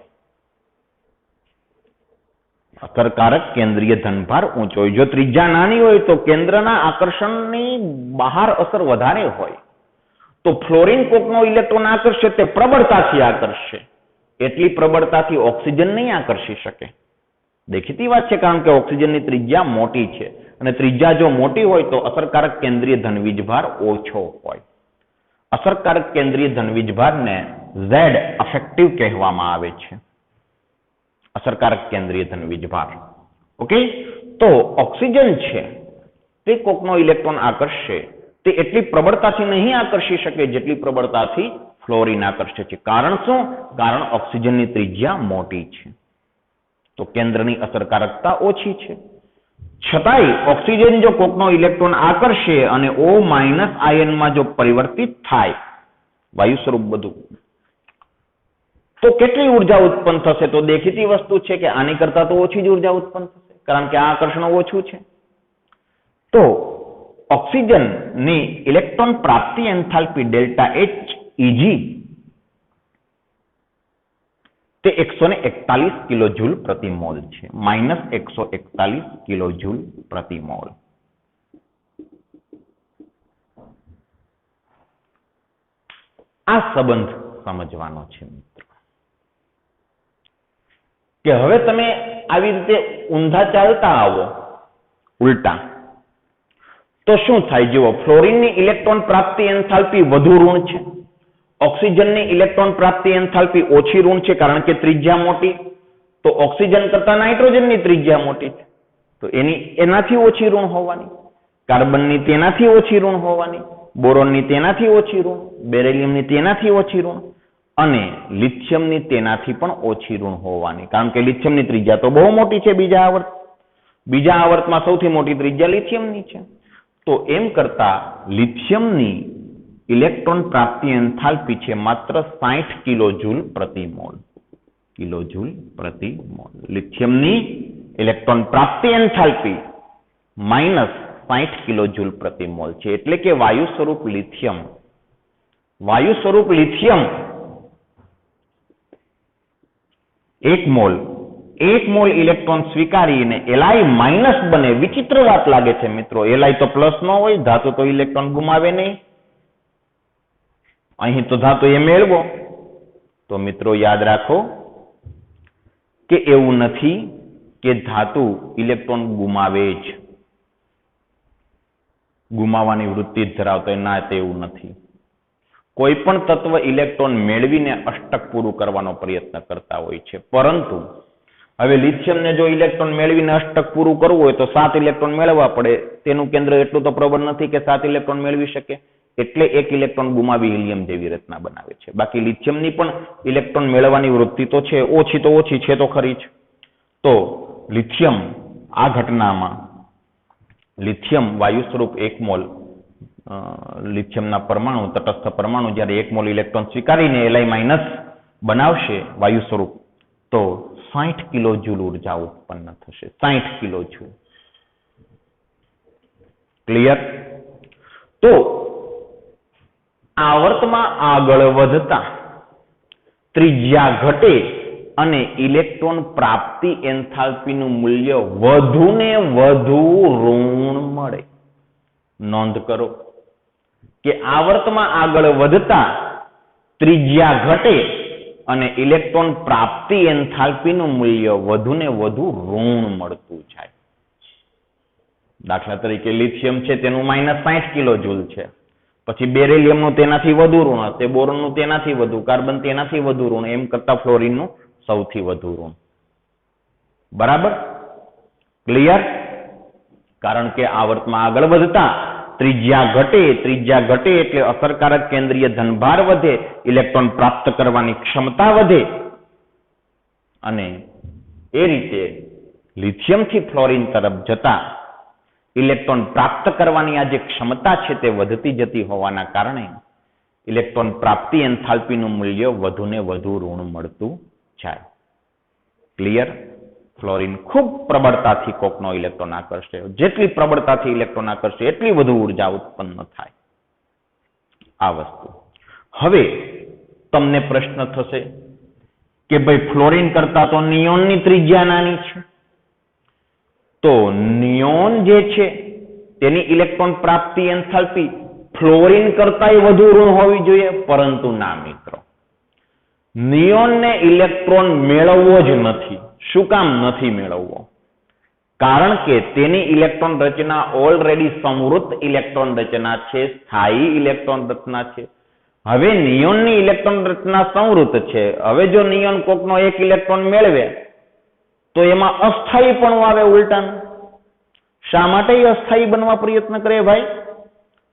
અસરકારક કેન્દ્રીય ધનભાર ઊંચો હોય. જો ત્રિજ્યા નાની હોય તો કેન્દ્રના આકર્ષણની બહાર અસર વધારે હોય. તો ફ્લોરિન કોકનો ઇલેક્ટ્રોન આકર્ષે તે પ્રબળતાથી આકર્ષે. એટલી પ્રબળતાથી ઓક્સિજન નહીં આકર્ષી શકે. દેખીતી વાત છે, કારણ કે ઓક્સિજનની ત્રિજ્યા મોટી છે, અને ત્રિજ્યા જો મોટી હોય તો અસરકારક કેન્દ્રીય ધનવીજભાર ઓછો હોય. અસરકારક કેન્દ્રીય ધનવીજભારને ઝેડ અફેક્ટિવ કહેવામાં આવે છે. અસરકારક કેન્દ્રીય ધનવીજભાર. ઓકે. તો ઓક્સિજન છે તે કોકનો ઇલેક્ટ્રોન આકર્ષે તે એટલી પ્રબળતાથી નહીં આકર્ષી શકે જેટલી પ્રબળતાથી ફ્લોરિન આકર્ષે છે. કારણ શું? કારણ ઓક્સિજનની ત્રિજ્યા મોટી છે, તો કેન્દ્રની અસરકારકતા ઓછી છે. છતાંય ઓક્સિજન જો કોકનો ઇલેક્ટ્રોન આકર્ષે અને O- આયનમાં જો પરિવર્તિત થાય, વાયુ સ્વરૂપ બધું, તો કેટલી ઉર્જા ઉત્પન્ન થશે? તો દેખીતી વસ્તુ છે કે આની કરતા તો ઓછી જ ઉર્જા ઉત્પન્ન થશે, કારણ કે આ આકર્ષણ ઓછું છે. તો ઓક્સિજનની ઇલેક્ટ્રોન પ્રાપ્તિ એન્થાલ્પી ડેલ્ટા એચ ઈજી તે 141 કિલો જૂલ પ્રતિ મોલ છે. -141 કિલો જૂલ પ્રતિ મોલ. આ સંબંધ સમજવાનો છે મિત્રો, કે હવે તમે આવી રીતે ઊંધા ચાલતા આવો, ઉલટા, તો શું થાય? જુઓ, ફ્લોરિનની ઇલેક્ટ્રોન પ્રાપ્તિ એન્થાલ્પી વધુ ઋણ છે, ઓક્સિજનની ઇલેક્ટ્રોન પ્રાપ્તિ એન્થાલ્પી ઓછી ઋણ છે, કારણ કે ત્રિજ્યા મોટી. તો ઓક્સિજન કરતા નાઇટ્રોજનની ત્રિજ્યા મોટી છે, તો એનાથી ઓછી ઋણ હોવાની. કાર્બનની તેનાથી ઓછી ઋણ હોવાની, બોરોનની તેનાથી ઓછી ઋણ, બેરિલિયમની તેનાથી ઓછી ઋણ અને લિથિયમની તેનાથી પણ ઓછી ઋણ હોવાની. કારણ કે લિથિયમની ત્રિજ્યા તો બહુ મોટી છે. બીજા આવર્તમાં સૌથી મોટી ત્રિજ્યા લિથિયમની છે. તો એમ કરતા લિથિયમની ઇલેક્ટ્રોન પ્રાપ્તિ એન્થાલ્પી છે માત્ર 60 કિલોજૂલ પ્રતિ મોલ. કિલોજૂલ પ્રતિ મોલ. લિથિયમની ઇલેક્ટ્રોન પ્રાપ્તિ એન્થાલ્પી -60 કિલોજૂલ પ્રતિ મોલ છે. એટલે કે વાયુ સ્વરૂપ લિથિયમ 1 મોલ ઇલેક્ટ્રોન સ્વીકારીને Li માઇનસ બને. વિચિત્ર વાત લાગે છે મિત્રો. Li તો પ્લસ ન હોય, ધાતુ તો ઇલેક્ટ્રોન ગુમાવે નહીં. અહીં તો ધાતુ એ મેળવો. તો મિત્રો યાદ રાખો કે એવું નથી કે ધાતુ ઇલેક્ટ્રોન ગુમાવે જ, ગુમાવવાની વૃત્તિ જ ધરાવતો હોય. ના, તેવું નથી. કોઈ પણ તત્વ ઇલેક્ટ્રોન મેળવીને અષ્ટક પૂરું કરવાનો પ્રયત્ન કરતા હોય છે. પરંતુ હવે લિથિયમને જો ઇલેક્ટ્રોન મેળવીને અષ્ટક પૂરું કરવું હોય તો 7 ઇલેક્ટ્રોન મેળવવા પડે. તેનું કેન્દ્ર એટલું તો પ્રબળ નથી કે 7 ઇલેક્ટ્રોન મેળવી શકે. એટલે 1 ઇલેક્ટ્રોન ગુમાવી હિલિયમ જેવી રચના બનાવે છે. બાકી લિથિયમની પણ ઇલેક્ટ્રોન મેળવવાની વૃત્તિ તો છે, ઓછી તો ઓછી છે તો ખરી જ. તો લિથિયમ આ ઘટનામાં લિથિયમ વાયુ સ્વરૂપ 1 મોલ લિથિયમના પરમાણુ, તટસ્થ પરમાણુ જ્યારે 1 મોલ ઇલેક્ટ્રોન સ્વીકારીને Li માઇનસ બનાવશે વાયુ સ્વરૂપ, તો 60 કિલોજૂલ ઉર્જા ઉત્પન્ન થશે. 60 કિલોજૂલ. ક્લિયર? તો આવર્તમાં આગળ વધતા ત્રિજ્યા ઘટે અને ઇલેક્ટ્રોન પ્રાપ્તિ એન્થાલ્પીનું મૂલ્ય વધુ ને વધુ ઋણ મળે. નોંધ કરો કે આવર્તમાં આગળ વધતા ત્રિજ્યા ઘટે અને ઇલેક્ટ્રોન પ્રાપ્તિ એન્થાલ્પીનું મૂલ્ય વધુ ને વધુ ઋણ મળતું જાય. દાખલા તરીકે લિથિયમ છે તેનું -60 કિલોજૂલ છે. પછી બેરિલિયમનું તેનાથી વધુ ઋણ હશે, બોરોનનું તેનાથી વધુ, કાર્બન તેનાથી વધુ ઋણ, એમ કરતા ફ્લોરિનનું સૌથી વધુ ઋણ. બરાબર? ક્લિયર? કારણ કે આવર્તમાં આગળ વધતા ત્રિજ્યા ઘટે એટલે અસરકારક કેન્દ્રીય ધનભાર વધે, ઇલેક્ટ્રોન પ્રાપ્ત કરવાની ક્ષમતા વધે અને એ રીતે લિથિયમથી ફ્લોરિન તરફ જતા ઇલેક્ટ્રોન પ્રાપ્ત કરવાની આ જે ક્ષમતા છે તે વધતી જતી હોવાના કારણે ઇલેક્ટ્રોન પ્રાપ્તિ એન્થાલ્પીનું મૂલ્ય વધુ ને વધુ ઋણ મળતું જાય. ક્લિયર? ફ્લોરિન ખૂબ પ્રબળતાથી કોકનો ઇલેક્ટ્રોન આકર્ષે. જેટલી પ્રબળતાથી ઇલેક્ટ્રોન આકર્ષે એટલી વધુ ઉર્જા ઉત્પન્ન થાય. આ વસ્તુ. હવે તમને પ્રશ્ન થશે કે ભાઈ ફ્લોરિન કરતા તો નિયોનની ત્રિજ્યા નાની છે, તો નિયોન જે છે તેની ઇલેક્ટ્રોન પ્રાપ્તિ એન્થાલ્પી ફ્લોરિન કરતાંય વધુ ઋણ હોવી જોઈએ. પરંતુ ના મિત્રો, નિયોનને ઇલેક્ટ્રોન મેળવવો જ નથી. શું કામ નથી મેળવવો? કારણ કે તેની ઇલેક્ટ્રોન રચના ઓલરેડી સમૃદ્ધ ઇલેક્ટ્રોન રચના છે, સ્થાયી ઇલેક્ટ્રોન રચના છે. હવે નિયોનની ઇલેક્ટ્રોન રચના સમૃદ્ધ છે. હવે જો નિયોન કોકનો 1 ઇલેક્ટ્રોન મેળવે તો એમાં અસ્થાયી પણ આવે ઉલટાનું. શા માટે અસ્થાયી બનવા પ્રયત્ન કરે ભાઈ?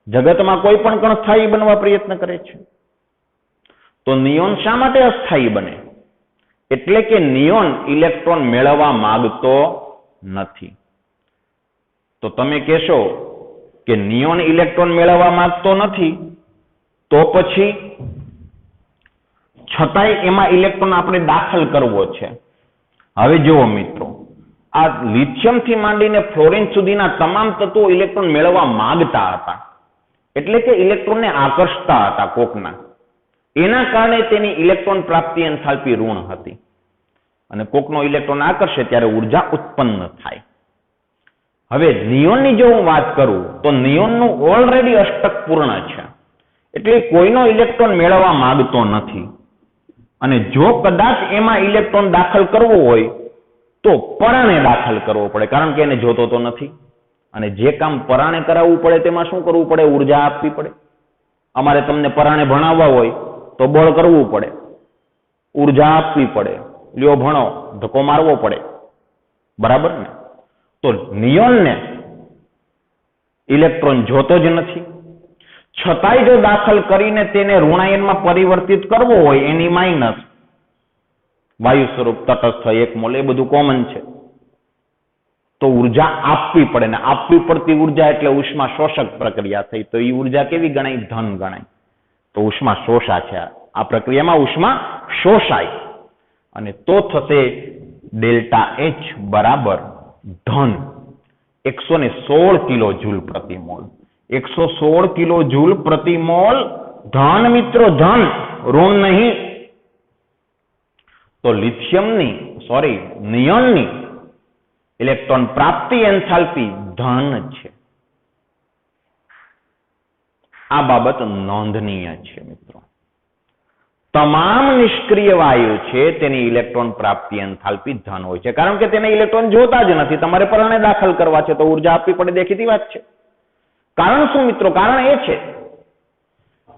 જગતમાં કોઈ પણ કણ સ્થાયી બનવા પ્રયત્ન કરે છે. તો નિયોન શા માટે અસ્થાયી બને? એટલે કે નિયોન ઇલેક્ટ્રોન મેળવવા માંગતો નથી. તો તમે કહેશો કે નિયોન ઇલેક્ટ્રોન મેળવવા માંગતો નથી, તો પછી છતાંય એમાં ઇલેક્ટ્રોન આપણે દાખલ કરવો છે. હવે જુઓ મિત્રો, આ લિથિયમથી માંડીને ફ્લોરિન સુધીના તમામ તત્વો ઇલેક્ટ્રોન મેળવવા માંગતા હતા. એટલે કે ઇલેક્ટ્રોનને આકર્ષતા હતા કોકના. એના કારણે તેની ઇલેક્ટ્રોન પ્રાપ્તિ એન્થાલ્પી ઋણ હતી. અને કોકનો ઇલેક્ટ્રોન આકર્ષે ત્યારે ઉર્જા ઉત્પન્ન થાય. હવે નિયોનની જો હું વાત કરું તો નિયોનનું ઓલરેડી અષ્ટક પૂર્ણ છે. એટલે કોઈનો ઇલેક્ટ્રોન મેળવવા માંગતો નથી. અને જો કદાચ એમાં ઇલેક્ટ્રોન દાખલ કરવો હોય તો પરાણે દાખલ કરવો પડે, કારણ કે એને જોતો તો નથી. અને જે કામ પરાણે કરાવવું પડે તેમાં શું કરવું પડે? ઉર્જા આપવી પડે. અમારે તમને પરાણે ભણાવવા હોય તો બળ કરવું પડે, ઉર્જા આપવી પડે, લ્યો ભણો, ધક્કો મારવો પડે, બરાબર ને? તો નિયોનને ઇલેક્ટ્રોન જોતો જ નથી, છતાંય જો દાખલ કરીને તેને ઋણાયનમાં પરિવર્તિત કરવો હોય એની માઇનસ, વાયુ સ્વરૂપ, તટસ્થ, 1 મોલ, એ બધું કોમન છે, તો ઉર્જા આપવી પડે ને આપવી પડતી ઉર્જા એટલે ઉષ્મા શોષક પ્રક્રિયા થઈ, તો એ ઉર્જા કેવી ગણાય? ધન ગણાય. તો ઉષ્મા શોષા છે, આ પ્રક્રિયામાં ઉષ્મા શોષાય અને તો થશે ડેલ્ટા એચ બરાબર ધન 116 કિલો જૂલ પ્રતિ મોલ. 116 કિલો જૂલ પ્રતિ મોલ ધન મિત્રો, ધન, ઋણ નહીં. તો નિયોનની ઇલેક્ટ્રોન પ્રાપ્તિ એન્થાલ્પી ધન છે. આ બાબત નોંધનીય છે મિત્રો. તમામ નિષ્ક્રિય વાયુ છે તેની ઇલેક્ટ્રોન પ્રાપ્તિ એન્થાલ્પી ધન હોય છે, કારણ કે તેને ઇલેક્ટ્રોન જોતા જ નથી. તમારે પરાણે દાખલ કરવા છે તો ઉર્જા આપવી પડે, દેખીતી વાત છે. કારણ શું મિત્રો? કારણ એ છે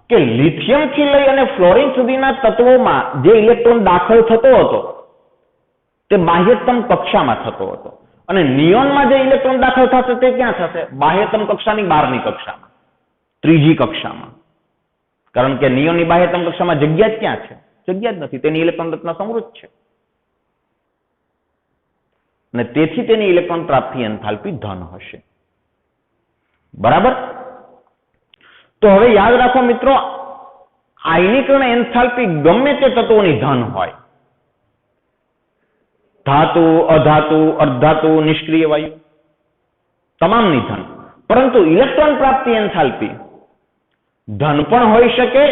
કે લિથિયમ થી લઈ અને ફ્લોરિન સુધીના તત્વોમાં જે ઇલેક્ટ્રોન દાખલ થતો હતો તે બાહ્યતમ કક્ષામાં થતો હતો, અને નિયોનમાં જે ઇલેક્ટ્રોન દાખલ થશે તે ક્યાં થશે? બાહ્યતમ કક્ષાની બહારની કક્ષામાં, ત્રીજી કક્ષામાં. કારણ કે નિયોનની બાહ્યતમ કક્ષામાં જગ્યા જ ક્યાં છે? જગ્યા જ નથી. તેની ઇલેક્ટ્રોન રચના સમૃદ્ધ છે અને તેથી તેની ઇલેક્ટ્રોન પ્રાપ્તિ એન્થાલ્પી ધન હશે. બરાબર? તો હવે યાદ રાખો મિત્રો, આયનીકરણ એન્થાલ્પી ગમે તે તત્વોની ધન હોય, ધાતુ, અધાતુ, અર્ધધાતુ, નિષ્ક્રિય વાયુ, તમામની ધન. પરંતુ ઇલેક્ટ્રોન પ્રાપ્તિ એન્થાલ્પી ધન પણ હોઈ શકે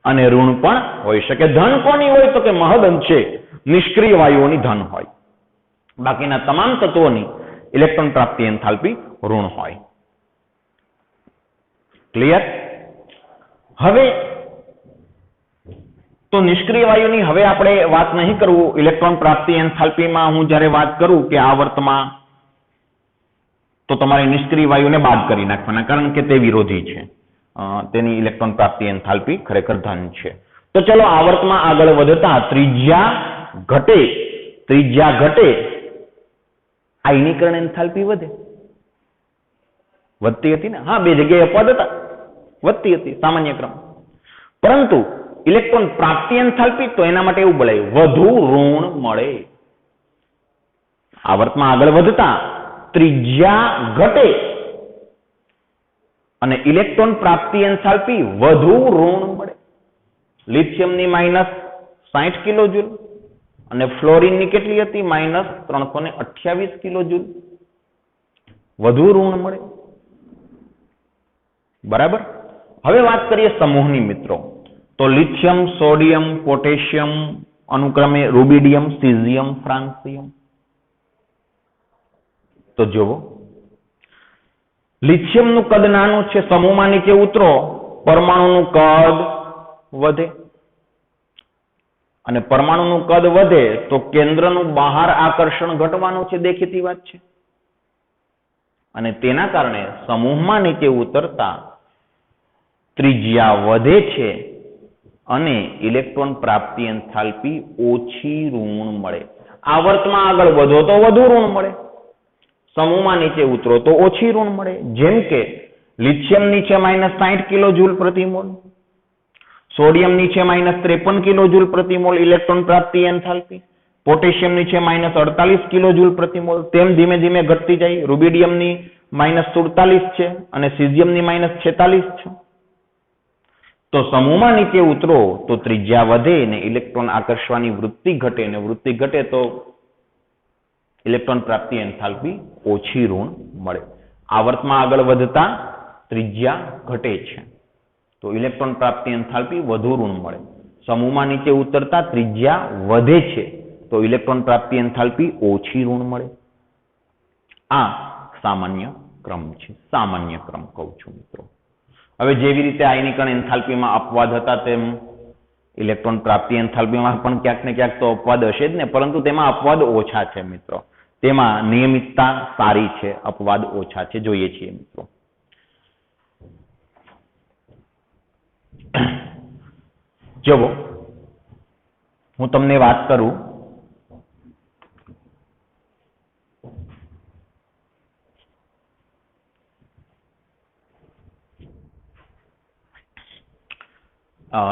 અને ઋણ પણ હોઈ શકે. ધન કોની હોય? તો કે મહદ અંશે નિષ્ક્રિય વાયુઓની ધન હોય, બાકીના તમામ તત્વોની ઇલેક્ટ્રોન પ્રાપ્તિ એન્થાલ્પી ઋણ હોય. ક્લિયર? હવે તો નિષ્ક્રિય વાયુની હવે આપણે વાત નહીં કરવું. ઇલેક્ટ્રોન પ્રાપ્તિ એન્થાલ્પીમાં હું જ્યારે વાત કરું કે આવર્તમાં, તો તમારે નિષ્ક્રિય વાયુને બાદ કરી નાખવાના, કારણ કે તે વિરોધી છે. તેની ઇલેક્ટ્રોન પ્રાપ્તિ એન્થાલ્પી ખરેખર ધન છે. તો ચલો આવર્તમાં આગળ વધતા ત્રિજ્યા ઘટે આયનીકરણ એન્થાલ્પી વધે. વધતી હતી ને? હા, બે જગ્યાએ અપવાદ હતા, વધતી હતી, સામાન્ય ક્રમ. પરંતુ ઇલેક્ટ્રોન પ્રાપ્તિ એન્થાલ્પી તો એના માટે એવું બોલાય વધુ ઋણ મળે. આવર્તમાં આગળ વધતા ત્રિજ્યા ઘટે અને ઇલેક્ટ્રોન પ્રાપ્તિ એન્થાલ્પી વધુ ઋણ મળે. લિથિયમની -60 કિલો જૂલ અને ફ્લોરિનની કેટલી હતી? -328 કિલો જૂલ. વધુ ઋણ મળે. બરાબર? હવે વાત કરીએ સમૂહની મિત્રો. તો લિથિયમ, સોડિયમ, પોટેશિયમ, અનુક્રમે રૂબિડિયમ, સીઝિયમ, ફ્રાન્સિયમ. તો જુઓ, લિથિયમનું કદ નાનું છે, સમૂહમાં નીચે ઉતરો, પરમાણુનું કદ વધે, અને પરમાણુનું કદ વધે તો કેન્દ્રનું બહાર આકર્ષણ ઘટવાનું છે, દેખીતી વાત છે. અને તેના કારણે સમૂહમાં નીચે ઉતરતા ત્રિજ્યા વધે છે અને ઇલેક્ટ્રોન પ્રાપ્તિ એન્થાલ્પી ઓછી ઋણ મળે. આવર્તમાં આગળ વધો તો વધુ ઋણ મળે, સમૂહમાં નીચે ઉતરો તો ઓછી ઋણ મળે. જેમ કે લિથિયમની છે -60 કિલો જૂલ પ્રતિ મોલ, સોડિયમની છે -53 કિલો જૂલ પ્રતિ મોલ ઇલેક્ટ્રોન પ્રાપ્તિ એન્થાલ્પી, પોટેશિયમની છે -48 કિલો જૂલ પ્રતિ મોલ, તેમ ધીમે ધીમે ઘટતી જાય. રૂબિડિયમની -47 છે અને સીઝિયમની -46 છે. તો સમૂહમાં નીચે ઉતરો તો ત્રિજ્યા વધે ને ઇલેક્ટ્રોન આકર્ષવાની વૃત્તિ ઘટે, ને વૃત્તિ ઘટે તો ઇલેક્ટ્રોન પ્રાપ્તિ એન્થાલ્પી ઓછી ઋણ મળે. આવર્તમાં આગળ વધતા ત્રિજ્યા ઘટે છે તો ઇલેક્ટ્રોન પ્રાપ્તિ એન્થાલ્પી વધુ ઋણ મળે. સમૂહમાં નીચે ઉતરતા ત્રિજ્યા વધે છે તો ઇલેક્ટ્રોન પ્રાપ્તિ એન્થાલ્પી ઓછી ઋણ મળે. આ સામાન્ય ક્રમ છે, સામાન્ય ક્રમ કહું છું મિત્રો. હવે જેવી રીતે આયનીકરણ એન્થાલ્પીમાં અપવાદ હતા તેમ ઇલેક્ટ્રોન પ્રાપ્તિ એન્થાલ્પીમાં પણ ક્યાંક ને ક્યાંક તો અપવાદ હશે જ ને, પરંતુ તેમાં અપવાદ ઓછા છે મિત્રો. તેમાં નિયમિતતા સારી છે, અપવાદ ઓછા છે. જોઈએ છીએ મિત્રો. જુઓ, હું તમને વાત કરું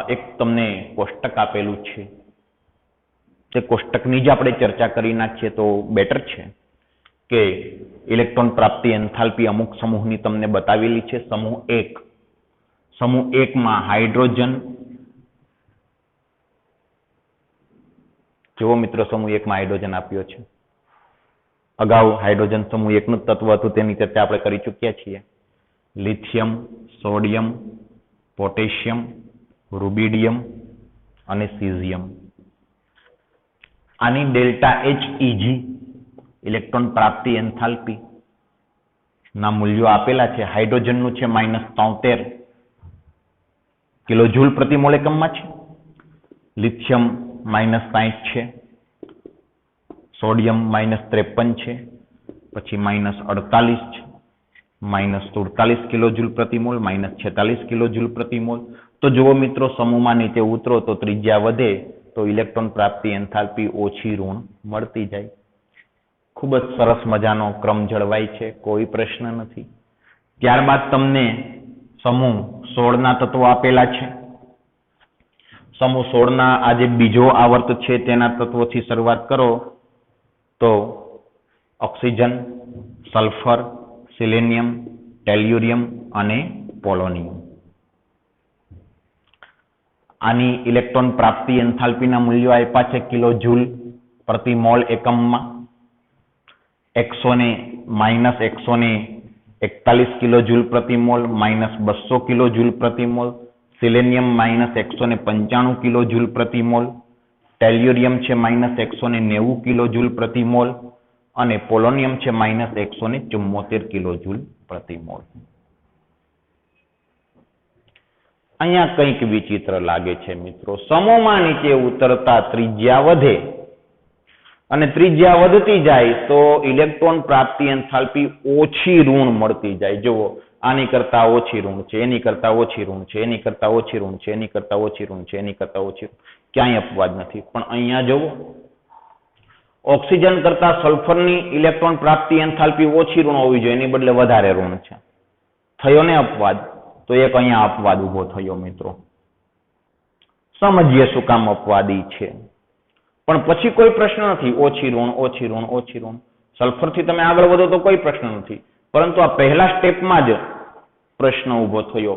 એક તમને કોષ્ટક આપેલું છે. તે કોષ્ટકની જ આપણે ચર્ચા કરી નાખીએ તો બેટર છે કે ઇલેક્ટ્રોન પ્રાપ્તિ એન્થાલ્પી અમુક સમૂહની તમને બતાવેલી છે. સમૂહ 1. સમૂહ 1 માં હાઇડ્રોજન, જુઓ મિત્રો, સમૂહ 1 માં હાઇડ્રોજન આપ્યો છે. અગાઉ હાઇડ્રોજન સમૂહ 1 નું તત્વ હતું, તેની ચર્ચા આપણે કરી ચૂક્યા છીએ. લિથિયમ, સોડિયમ, પોટેશિયમ, રૂબિડિયમ અને સીઝિયમ. આની ડેલ્ટા HEG ઇલેક્ટ્રોન પ્રાપ્તિ એન્થાલ્પી ના મૂલ્યો આપેલા છે. હાઇડ્રોજનનું છે -73 કિલોજૂલ પ્રતિ મોલ એકમમાં છે. લિથિયમ -60 છે. સોડિયમ -53 છે. પછી -48 છે. -43 કિલોજૂલ પ્રતિ મોલ, -46 કિલોજૂલ પ્રતિ મોલ. તો જુઓ મિત્રો, સમૂહમાં નીચે ઉતરો તો ત્રિજ્યા વધે તો ઇલેક્ટ્રોન પ્રાપ્તિ એન્થાલ્પી ઓછી ઋણ મળતી જાય. ખૂબ જ સરસ મજાનો ક્રમ જળવાય છે, કોઈ પ્રશ્ન નથી. ત્યારબાદ તમને સમૂહ 16 ના તત્વો આપેલા છે. સમૂહ 16 ના આ જે બીજો આવર્ત છે તેના તત્વોથી શરૂઆત કરો તો ઓક્સિજન, સલ્ફર, સિલેનિયમ, ટેલ્યુરિયમ અને પોલોનિયમ. આની ઇલેક્ટ્રોન પ્રાપ્તિ એન્થાલ્પીના મૂલ્યો આપ્યા છે કિલોજૂલ પ્રતિ મોલ એકમમાં. -141 કિલોજૂલ પ્રતિ મોલ, -200 કિલોજૂલ પ્રતિ મોલ. સિલેનિયમ -195 કિલોજૂલ પ્રતિ મોલ. ટેલ્યુરિયમ છે -190 કિલોજૂલ પ્રતિ મોલ અને પોલોનિયમ છે -174 કિલોજૂલ પ્રતિ મોલ. અહીંયા કંઈક વિચિત્ર લાગે છે મિત્રો. સમૂહમાં નીચે ઉતરતા ત્રિજ્યા વધે અને ત્રિજ્યા વધતી જાય તો ઇલેક્ટ્રોન પ્રાપ્તિ એન્થાલ્પી ઓછી ઋણ મળતી જાય. જુઓ, આની કરતા ઓછી ઋણ છે, એની કરતા ઓછી ઋણ છે, એની કરતા ઓછી ઋણ છે, એની કરતા ઓછી ઋણ છે, એની કરતા ઓછી. ક્યાંય અપવાદ નથી. પણ અહીંયા જુઓ, ઓક્સિજન કરતા સલ્ફરની ઇલેક્ટ્રોન પ્રાપ્તિ એન્થાલ્પી ઓછી ઋણ હોવી જોઈએ, એની બદલે વધારે ઋણ છે. થયો ને અપવાદ? તો એક અહીંયા અપવાદ ઉભો થયો મિત્રો. સમજીએ શું કામ અપવાદી છે. પણ પછી કોઈ પ્રશ્ન નથી. ઓછી ઋણ, ઓછી ઋણ, ઓછી ઋણ. સલ્ફરથી તમે આગળ વધો તો કોઈ પ્રશ્ન નથી. પરંતુ આ પહેલા સ્ટેપમાં જ પ્રશ્ન ઉભો થયો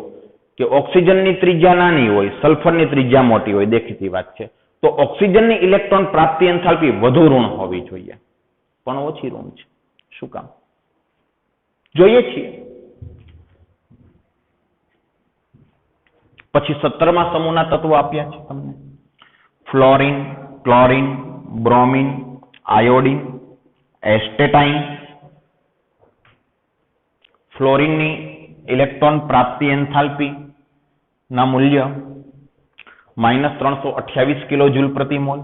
કે ઓક્સિજનની ત્રિજ્યા નાની હોય, સલ્ફરની ત્રિજ્યા મોટી હોય, દેખીતી વાત છે. તો ઓક્સિજનની ઇલેક્ટ્રોન પ્રાપ્તિ એન્થાલ્પી વધુ ઋણ હોવી જોઈએ, પણ ઓછી ઋણ છે. શું કામ? જોઈએ છીએ. પછી 17મા સમૂહના તત્વો આપ્યા છે તમને. Fluorine, chlorine, bromine, iodine, astatine. ફ્લોરિનની ઇલેક્ટ્રોન પ્રાપ્તિ એન્થાલ્પી ના મૂલ્ય -328 કિલોજૂલ પ્રતિ મોલ.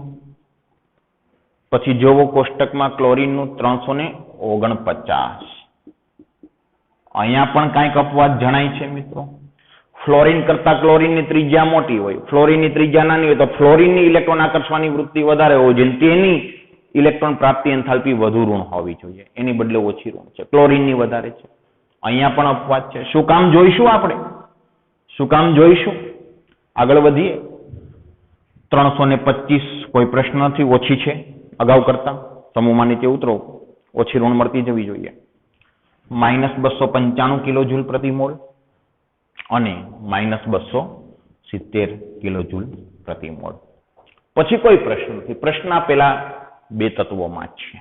પછી જોવો કોષ્ટકમાં ક્લોરિનનું 349. અહીંયા પણ કાંઈક અપવાદ જણાય છે મિત્રો. ફ્લોરિન કરતા ક્લોરિનની ત્રિજ્યા મોટી હોય, ફ્લોરિનની ત્રિજ્યા નાની હોય તો ફ્લોરિનની ઇલેક્ટ્રોન આકર્ષવાની વૃત્તિ વધારે હોવી જોઈએ, તેની ઇલેક્ટ્રોન પ્રાપ્તિ એન્થાલ્પી વધુ ઋણ હોવી જોઈએ, એની બદલે ઓછી ઋણ છે, ક્લોરિનની વધારે છે. અહીંયા પણ અપવાદ છે. શું કામ જોઈશું આપણે? શું કામ જોઈશું? આગળ વધીએ. 325 કોઈ પ્રશ્ન નથી, ઓછી છે અગાઉ કરતા. સમૂહમાં નીચે ઉતરો, ઓછી ઋણ મળતી જવી જોઈએ. -295 કિલોજૂલ પ્રતિ મોલ અને -270 કિલોજૂલ પ્રતિ મોલ. પછી કોઈ પ્રશ્ન નથી. પ્રશ્ન પેલા બે તત્વોમાં જ છે.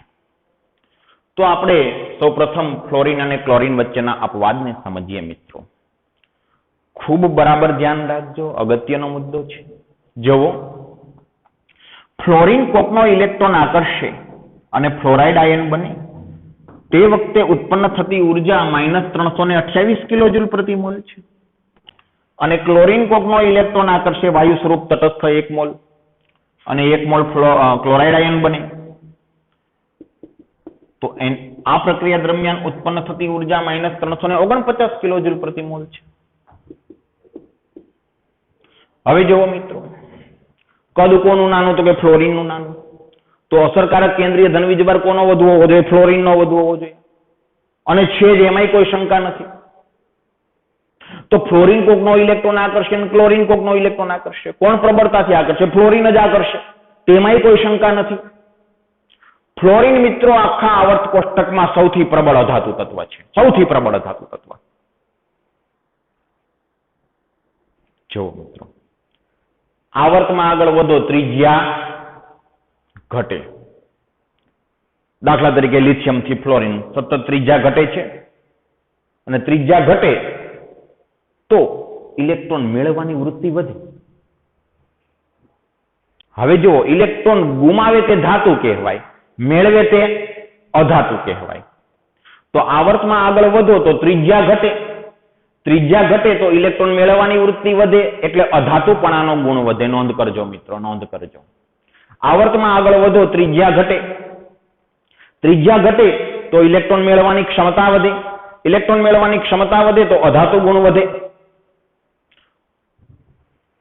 તો આપણે સૌપ્રથમ ફ્લોરિન અને ક્લોરિન વચ્ચેના અપવાદને સમજીએ મિત્રો. ખૂબ બરાબર ધ્યાન રાખજો, અગત્યનો મુદ્દો છે. જુઓ, ફ્લોરિન કોકનો ઇલેક્ટ્રોન આકર્ષે અને ફ્લોરાઇડ આયન બને તે વખતે ઉત્પન્ન થતી ઉર્જા -328 કિલોજૂલ પ્રતિ મોલ છે. અને ક્લોરિન કોકનો ઇલેક્ટ્રોન આકર્ષે વાયુ સ્વરૂપ તટસ્થ 1 મોલ અને 1 મોલ ક્લોરાઇડ આયન બને તો આ પ્રક્રિયા દરમિયાન ઉત્પન્ન થતી ઉર્જા -349 કિલોજૂલ પ્રતિ મોલ છે. હવે જુઓ મિત્રો, કદ કોનું નાનું? તો કે ફ્લોરિનનું નાનું. તો અસરકારક કેન્દ્રીય ધન વીજભાર કોનો વધુ હોવો જોઈએ? ફ્લોરિનનો વધુ હોવો જોઈએ. અને છે જ, એમાંય કોઈ શંકા નથી. તો ફ્લોરિન કોકનો ઇલેક્ટ્રોન આકર્ષે અને ક્લોરિન કોકનો ઇલેક્ટ્રોન આકર્ષે. કોણ પ્રબળતાથી આકર્ષે? ફ્લોરિન જ આકર્ષે. તેમાંય કોઈ શંકા નથી. ફ્લોરિન મિત્રો આખા આવર્ત કોષ્ટકમાં સૌથી પ્રબળ અધાતુ તત્વ છે. સૌથી પ્રબળ અધાતુ તત્વ. જો મિત્રો, આવર્તમાં આગળ વધો, ત્રિજ્યા ઘટે. દાખલા તરીકે લિથિયમ થી ફ્લોરિન સતત ત્રિજ્યા ઘટે છે, અને ત્રિજ્યા ઘટે તો ઇલેક્ટ્રોન મેળવવાની વૃત્તિ વધે. હવે જુઓ, ઇલેક્ટ્રોન ગુમાવે તે ધાતુ કહેવાય, મેળવે તે અધાતુ કહેવાય. તો આવર્તમાં આગળ વધો તો ત્રિજ્યા ઘટે. ત્રિજ્યા ઘટે તો ઇલેક્ટ્રોન મેળવવાની વૃત્તિ વધે, એટલે અધાતુપણાનો ગુણ વધે. નોંધ કરજો મિત્રો, નોંધ કરજો. આવર્તમાં આગળ વધો, ત્રિજ્યા ઘટે. ત્રિજ્યા ઘટે તો ઇલેક્ટ્રોન મેળવવાની ક્ષમતા વધે. ઇલેક્ટ્રોન મેળવવાની ક્ષમતા વધે તો અધાતુ ગુણ વધે.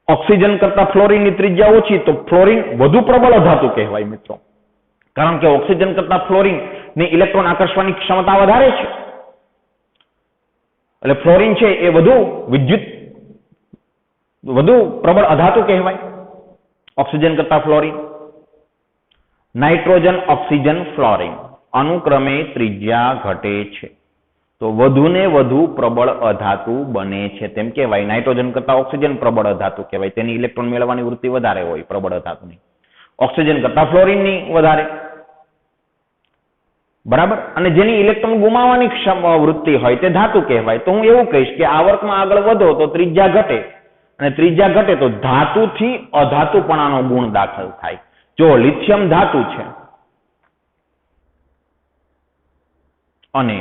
ઓક્સિજન કરતા ફ્લોરિનની ત્રિજ્યા ઓછી, તો ફ્લોરિન વધુ પ્રબળ અધાતુ કહેવાય મિત્રો. કારણ કે ઓક્સિજન કરતા ફ્લોરિન ની ઇલેક્ટ્રોન આકર્ષવાની ક્ષમતા વધારે છે. એટલે ફ્લોરિન છે એ વધુ પ્રબળ અધાતુ કહેવાય ઓક્સિજન કરતા ફ્લોરિન. નાઇટ્રોજન, ઓક્સિજન, ફ્લોરિન અનુક્રમે ત્રિજ્યા ઘટે છે તો વધુને વધુ પ્રબળ અધાતુ બને છે. તેમ કહેવાય નાઇટ્રોજન કરતા ઓક્સિજન પ્રબળ અધાતુ કહેવાય. તેની ઇલેક્ટ્રોન મેળવવાની વૃત્તિ વધારે હોય પ્રબળ અધાતુની. ઓક્સિજન કરતા ફ્લોરિનની વધારે. બરાબર. અને જેની ઇલેક્ટ્રોન ગુમાવવાની વૃત્તિ હોય તે ધાતુ કહેવાય. તો હું એવું કહીશ કે આવર્તમાં આગળ વધો તો ત્રિજ્યા ઘટે, અને ત્રિજ્યા ઘટે તો ધાતુથી અધાતુપણાનો ગુણ દાખલ થાય. જો લિથિયમ ધાતુ છે અને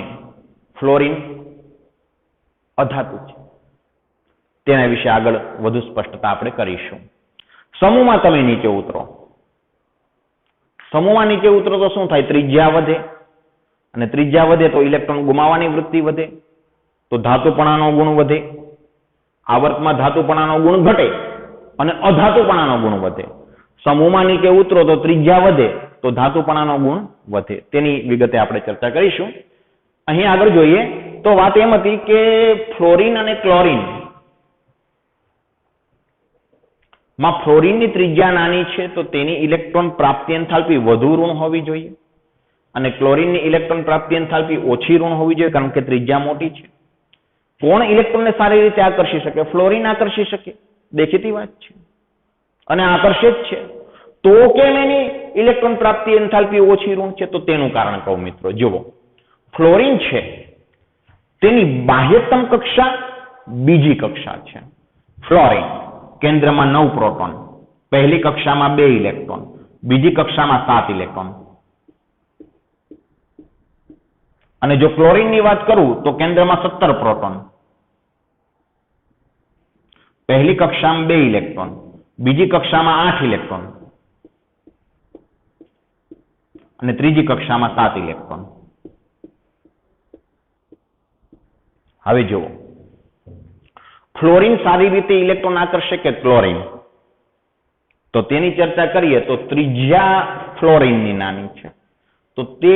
ફ્લોરિન અધાતુ છે, તેના વિશે આગળ વધુ સ્પષ્ટતા આપણે કરીશું. સમૂહમાં તમે નીચે ઉતરો. સમૂહમાં નીચે ઉતરો તો શું થાય? ત્રિજ્યા વધે, અને ત્રિજ્યા વધે તો ઇલેક્ટ્રોન ગુમાવવાની વૃત્તિ વધે, તો ધાતુપણાનો ગુણ વધે. આવર્તમાં ધાતુપણાનો ગુણ ઘટે અને અધાતુપણાનો ગુણ વધે. સમૂહમાં નીચે ઉતરો તો ત્રિજ્યા વધે તો ધાતુપણાનો ગુણ વધે. તેની વિગતે આપણે ચર્ચા કરીશું. અહીં આગળ જોઈએ તો વાત એમ હતી કે ફ્લોરિન અને ક્લોરિન માં ફ્લોરિનની ત્રિજ્યા નાની છે તો તેની ઇલેક્ટ્રોન પ્રાપ્તિ એન્થાલ્પી વધુ ઋણ હોવી જોઈએ, અને ક્લોરિનની ઇલેક્ટ્રોન પ્રાપ્તિ એન્થાલ્પી ઓછી ઋણ હોવી જોઈએ, કારણ કે ત્રિજ્યા મોટી છે. કોણ ઇલેક્ટ્રોનને સારી રીતે આકર્ષી શકે? ફ્લોરિન આકર્ષી શકે, દેખીતી વાત છે, અને આકર્ષિત છે. તો કેમ એની ઇલેક્ટ્રોન પ્રાપ્તિ એન્થાલ્પી ઓછી ઋણ છે? તો તેનું કારણ કહું મિત્રો. જુઓ, ફ્લોરિન છે તેની બાહ્યતમ કક્ષા બીજી કક્ષા છે. ફ્લોરિન કેન્દ્રમાં 9 પ્રોટોન, પહેલી કક્ષામાં 2 ઇલેક્ટ્રોન, બીજી કક્ષામાં 7 ઇલેક્ટ્રોન. અને જો ક્લોરિનની વાત કરું તો કેન્દ્રમાં 17 પ્રોટોન, પહેલી કક્ષામાં 2 ઇલેક્ટ્રોન, બીજી કક્ષામાં 8 ઇલેક્ટ્રોન અને ત્રીજી કક્ષામાં 7 ઇલેક્ટ્રોન. હવે જુઓ, ફ્લોરિન સારી રીતે ઇલેક્ટ્રોન આકર્ષે કે ક્લોરિન? તો તેની ચર્ચા કરીએ તો ત્રિજ્યા ફ્લોરિનની નાની છે તો તે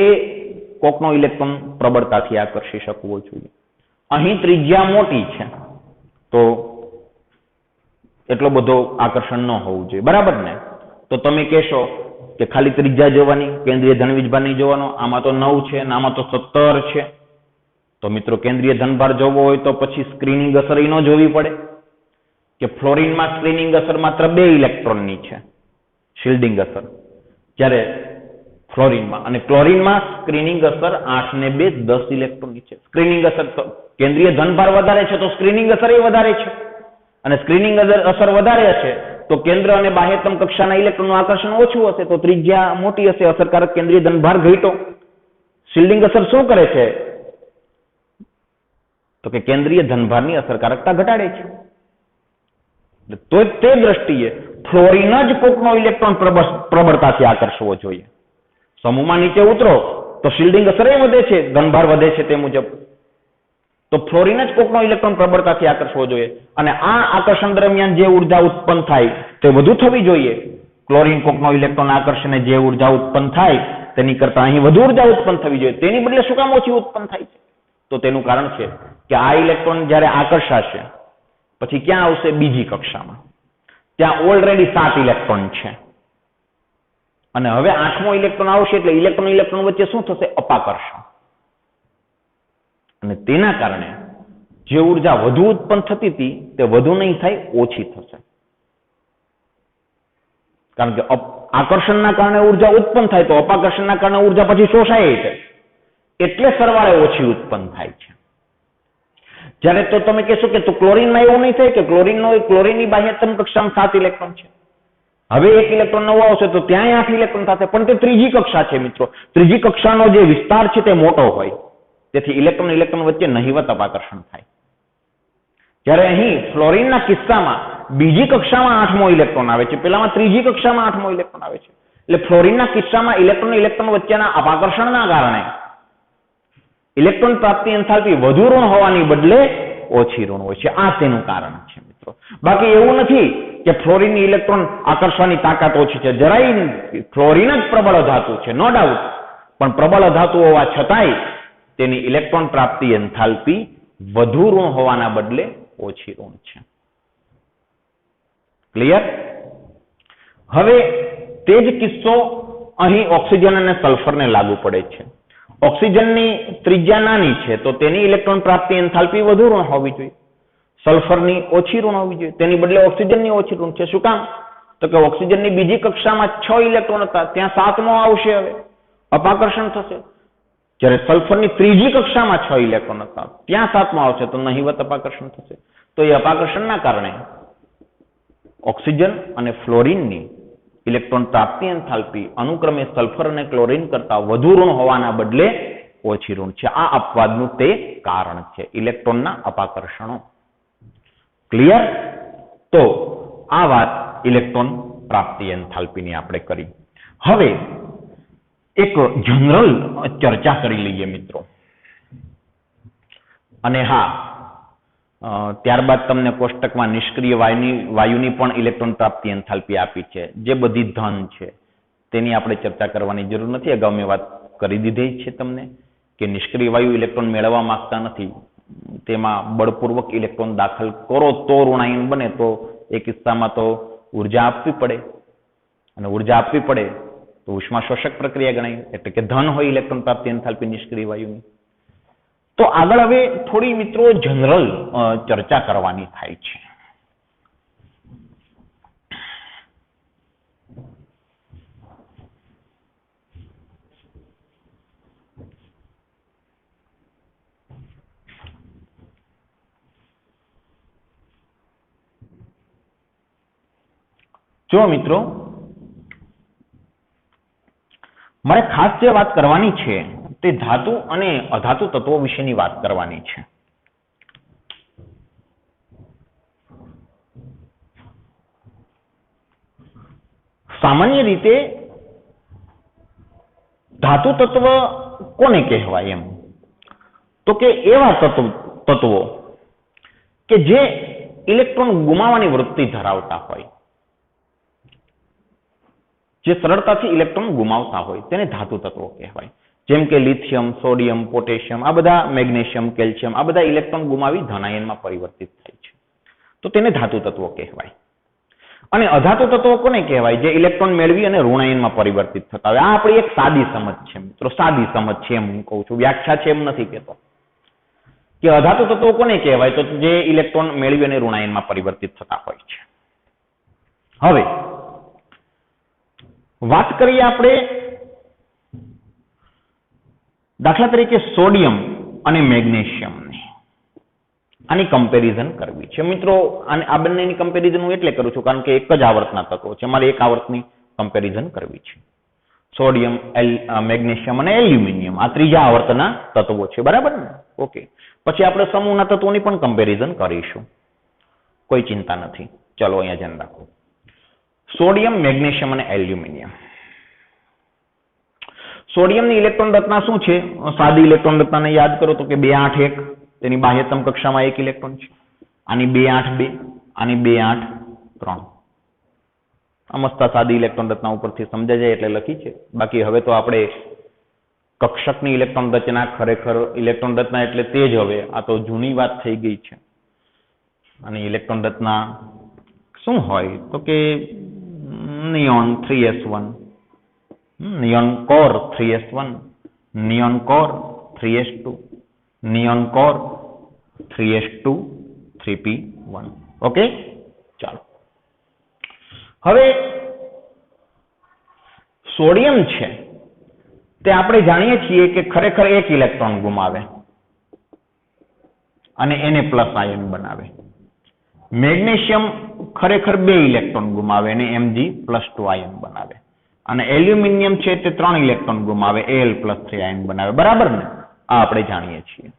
કોકનો ઇલેક્ટ્રોન પ્રબળતાથી આકર્ષી શકવો જોઈએ. અહીં ત્રિજ્યા મોટી છે તો એટલો બધો આકર્ષણ ન હોવું જોઈએ. બરાબર ને? તો તમે કહેશો કે ખાલી ત્રિજ્યા જોવાની, કેન્દ્રીય ધન વીજભાર નહીં જોવાનો, આમાં તો 9 છે અને આમાં તો 17 છે. તો મિત્રો, કેન્દ્રીય ધનભાર જોવો હોય તો પછી સ્ક્રીનિંગ અસર ન જોવી પડે કે ફ્લોરિનમાં સ્ક્રીનિંગ અસર માત્ર 2 ઇલેક્ટ્રોનની છે, શિલ્ડિંગ અસર, જ્યારે ફ્લોરિનમાં અને ક્લોરિનમાં સ્ક્રીનિંગ અસર 8 ને 2 10 ઇલેક્ટ્રોનની છે. સ્ક્રીનિંગ અસર તો કેન્દ્રીય ધનભાર વધારે છે તો સ્ક્રીનિંગ અસર એ વધારે છે, અને સ્ક્રીનિંગ અસર વધારે હશે તો કેન્દ્ર અને બાહ્યતમ કક્ષાના ઇલેક્ટ્રોનનું આકર્ષણ ઓછું હશે, તો ત્રિજ્યા મોટી હશે, અસરકારક કેન્દ્રીય ધનભાર ઘટ્યો. શિલ્ડિંગ અસર શું કરે છે? તો કે કેન્દ્રીય ધનભારની અસરકારકતા ઘટાડે છે. તો તે દ્રષ્ટિએ ફ્લોરિન જ કોકનો ઇલેક્ટ્રોન પ્રબળતાથી આકર્ષવો જોઈએ. સમૂહમાં નીચે ઉતરો તો શિલ્ડિંગ અસર વધે છે, ધનભાર વધે છે તે મુજબ. તો ફ્લોરિન જ કોકનો ઇલેક્ટ્રોન પ્રબળતાથી આકર્ષવો જોઈએ અને આ આકર્ષણ દરમિયાન જે ઉર્જા ઉત્પન્ન થાય તે વધુ થવી જોઈએ. ક્લોરિન કોકનો ઇલેક્ટ્રોન આકર્ષણે જે ઉર્જા ઉત્પન્ન થાય તેની કરતા અહીં વધુ ઉર્જા ઉત્પન્ન થવી જોઈએ. તેની બદલે શું કામ ઓછી ઉત્પન્ન થાય છે? તો તેનું કારણ છે કે આ ઇલેક્ટ્રોન જ્યારે આકર્ષાશે પછી ક્યાં આવશે? બીજી કક્ષામાં. ત્યાં ઓલરેડી 7 ઇલેક્ટ્રોન છે અને હવે 8મો ઇલેક્ટ્રોન આવશે એટલે ઇલેક્ટ્રોન વચ્ચે શું થશે? અપાકર્ષણ. અને તેના કારણે જે ઉર્જા વધુ ઉત્પન્ન થતી હતી તે વધુ નહીં થાય, ઓછી થશે. કારણ કે આકર્ષણના કારણે ઉર્જા ઉત્પન્ન થાય તો અપાકર્ષણના કારણે ઉર્જા પછી શોષાય છે, એટલે સરવાળે ઓછી ઉત્પન્ન થાય છે. જ્યારે તો તમે કહેશો કે તો ક્લોરીનમાં એવું નહીં થાય કે ક્લોરીનની બાહ્યતમ કક્ષામાં 7 ઇલેક્ટ્રોન છે, હવે 1 ઇલેક્ટ્રોન નવો આવશે તો ત્યાં 8 ઇલેક્ટ્રોન થશે, પણ તે ત્રીજી કક્ષા છે મિત્રો. ત્રીજી કક્ષાનો જે વિસ્તાર છે તે મોટો હોય, તેથી ઇલેક્ટ્રોન વચ્ચે નહિવત અપાકર્ષણ થાય. જ્યારે અહીં ફ્લોરિનના કિસ્સામાં બીજી કક્ષામાં 8મો ઇલેક્ટ્રોન આવે છે, પેલામાં ત્રીજી કક્ષામાં 8મો ઇલેક્ટ્રોન આવે છે. એટલે ફ્લોરિનના કિસ્સામાં ઇલેક્ટ્રોન વચ્ચેના અપાકર્ષણના કારણે ઇલેક્ટ્રોન પ્રાપ્તિ એન્થાલ્પી વધુ ઋણ હોવાની બદલે ઓછી ઋણ હોય છે. આ તેનું કારણ છે મિત્રો. બાકી એવું નથી કે ફ્લોરિનની ઇલેક્ટ્રોન આકર્ષવાની તાકાત ઓછી છે. જરાય ફ્લોરિન જ પ્રબળ ધાતુ છે, નો ડાઉટ, પણ પ્રબળ ધાતુ હોવા છતાંય તેની ઇલેક્ટ્રોન પ્રાપ્તિ એન્થાલ્પી વધુ ઋણ હોવાના બદલે ઓછી ઋણ છે. ક્લિયર? હવે તે જ કિસ્સો અહીં ઓક્સિજન અને સલ્ફરને લાગુ પડે છે. ઓક્સિજનની ત્રિજ્યા નાની છે તો તેની ઇલેક્ટ્રોન પ્રાપ્તિ એન્થાલ્પી વધુ ઋણ હોવી જોઈએ. સલ્ફરની ઓછી ઋણ હોવી જોઈએ. તેની બદલે ઓક્સિજનની ઓછી ઋણ છે. શું કામ? તો કે ઓક્સિજનની બીજી કક્ષામાં 6 ઇલેક્ટ્રોન હતા, ત્યાં 7મો આવશે, હવે અપાકર્ષણ થશે. જ્યારે સલ્ફરની ત્રીજી કક્ષામાં 6 ઇલેક્ટ્રોન હતા, ત્યાં 7મો આવશે તો નહિવત અપાકર્ષણ થશે. તો એ અપાકર્ષણના કારણે ઓક્સિજન અને ફ્લોરિનની ઇલેક્ટ્રોન પ્રાપ્તિ એન્થાલ્પી અનુક્રમે સલ્ફર અને ક્લોરીન કરતા વધુ ઋણ હોવાના બદલે ઓછી ઋણ છે. આ અપવાદનું તે કારણ છે, ઇલેક્ટ્રોનના અપાકર્ષણો. ક્લિયર? તો આ વાત ઇલેક્ટ્રોન પ્રાપ્તિ એન્થાલ્પીની આપણે કરી. હવે એક જનરલ ચર્ચા કરી લઈએ મિત્રો. અને હા, ત્યારબાદ તમને કોષ્ટકમાં નિષ્ક્રિય વાયુની પણ ઇલેક્ટ્રોન પ્રાપ્તિ એન્થાલ્પી આપી છે. જે બધી ધન છે તેની આપણે ચર્ચા કરવાની જરૂર નથી. અગાઉ મેં વાત કરી દીધી છે તમને કે નિષ્ક્રિય વાયુ ઇલેક્ટ્રોન મેળવવા માંગતા નથી, તેમાં બળપૂર્વક ઇલેક્ટ્રોન દાખલ કરો તો ઋણાયન બને, તો એ કિસ્સામાં તો ઉર્જા આપવી પડે, અને ઉર્જા આપવી પડે તો ઉષ્મા શોષક પ્રક્રિયા ગણાય, એટલે કે ધન હોય ઇલેક્ટ્રોન પ્રાપ્તિ એન્થાલ્પી નિષ્ક્રિય વાયુની. તો આગળ હવે થોડી મિત્રો જનરલ ચર્ચા કરવાની થાય છે. જો મિત્રો, મારે ખાસ જે વાત કરવાની છે તે ધાતુ અને અધાતુ તત્વો વિશેની વાત કરવાની છે. સામાન્ય રીતે ધાતુ તત્વ કોને કહેવાય? એમ તો કે એવા તત્વો કે જે ઇલેક્ટ્રોન ગુમાવવાની વૃત્તિ ધરાવતા હોય, જે સરળતાથી ઇલેક્ટ્રોન ગુમાવતા હોય તેને ધાતુ તત્વો કહેવાય. જેમ કે લિથિયમ, સોડિયમ, પોટેશિયમ, આ બધા, મેગ્નેશિયમ, કેલ્શિયમ, આ બધા ઇલેક્ટ્રોન ગુમાવી ધનાયનમાં પરિવર્તિત થાય છે, તો તેને ધાતુ તત્વો કહેવાય. અને અધાતુ તત્વો કોને કહેવાય? જે ઇલેક્ટ્રોન મેળવી અને ઋણાયનમાં પરિવર્તિત થતા હોય. આ આપણી એક સાદી સમજ છે મિત્રો, સાદી સમજ છે એમ હું કહું છું, વ્યાખ્યા છે એમ નથી કહેતો. કે અધાતુ તત્વો કોને કહેવાય? તો જે ઇલેક્ટ્રોન મેળવી અને ઋણાયનમાં પરિવર્તિત થતા હોય છે. હવે વાત કરીએ આપણે દાખલા તરીકે સોડિયમ અને મેગ્નેશિયમની. આની કમ્પેરિઝન કરવી છે મિત્રો. આ બંનેની કમ્પેરિઝન હું એટલે કરું છું કારણ કે એક જ આવર્તના તત્વો છે, મારે એક આવર્તની કમ્પેરિઝન કરવી છે. સોડિયમ, મેગ્નેશિયમ અને એલ્યુમિનિયમ આ ત્રીજા આવર્તના તત્વો છે, બરાબર ને? ઓકે. પછી આપણે સમૂહના તત્વોની પણ કમ્પેરિઝન કરીશું, કોઈ ચિંતા નથી. ચલો અહીંયા ધ્યાન રાખો. સોડિયમ, મેગ્નેશિયમ અને એલ્યુમિનિયમ. સોડિયમની ઇલેક્ટ્રોન રચના શું છે? સાદી ઇલેક્ટ્રોન રચનાને યાદ કરો તો કે 281, તેની બાહ્યતમ કક્ષામાં 1 ઇલેક્ટ્રોન છે. આની 282, આની 283. આ મસ્ત સાદી ઇલેક્ટ્રોન રચના ઉપરથી સમજાય જાય એટલે લખી છે. બાકી હવે તો આપણે કક્ષકની ઇલેક્ટ્રોન રચના, ખરેખર ઇલેક્ટ્રોન રચના એટલે તે જ, હવે આ તો જૂની વાત થઈ ગઈ છે. અને ઇલેક્ટ્રોન રચના શું હોય તો કે neon 3s1, neon core 3s1, neon core 3s2, neon core 3s2, 3p1. Okay, ચાલો. હવે સોડિયમ છે તે આપણે જાણીએ છીએ કે ખરેખર 1 ઇલેક્ટ્રોન ગુમાવે અને એને પ્લસ આયન બનાવે. મેગ્નેશિયમ ખરેખર 2 ઇલેક્ટ્રોન ગુમાવે અને Mg+2 આયન બનાવે. અને એલ્યુમિનિયમ છે તે 3 ઇલેક્ટ્રોન ગુમાવે, Al+3 આયન બનાવે. બરાબર ને? આ આપણે જાણીએ છીએ.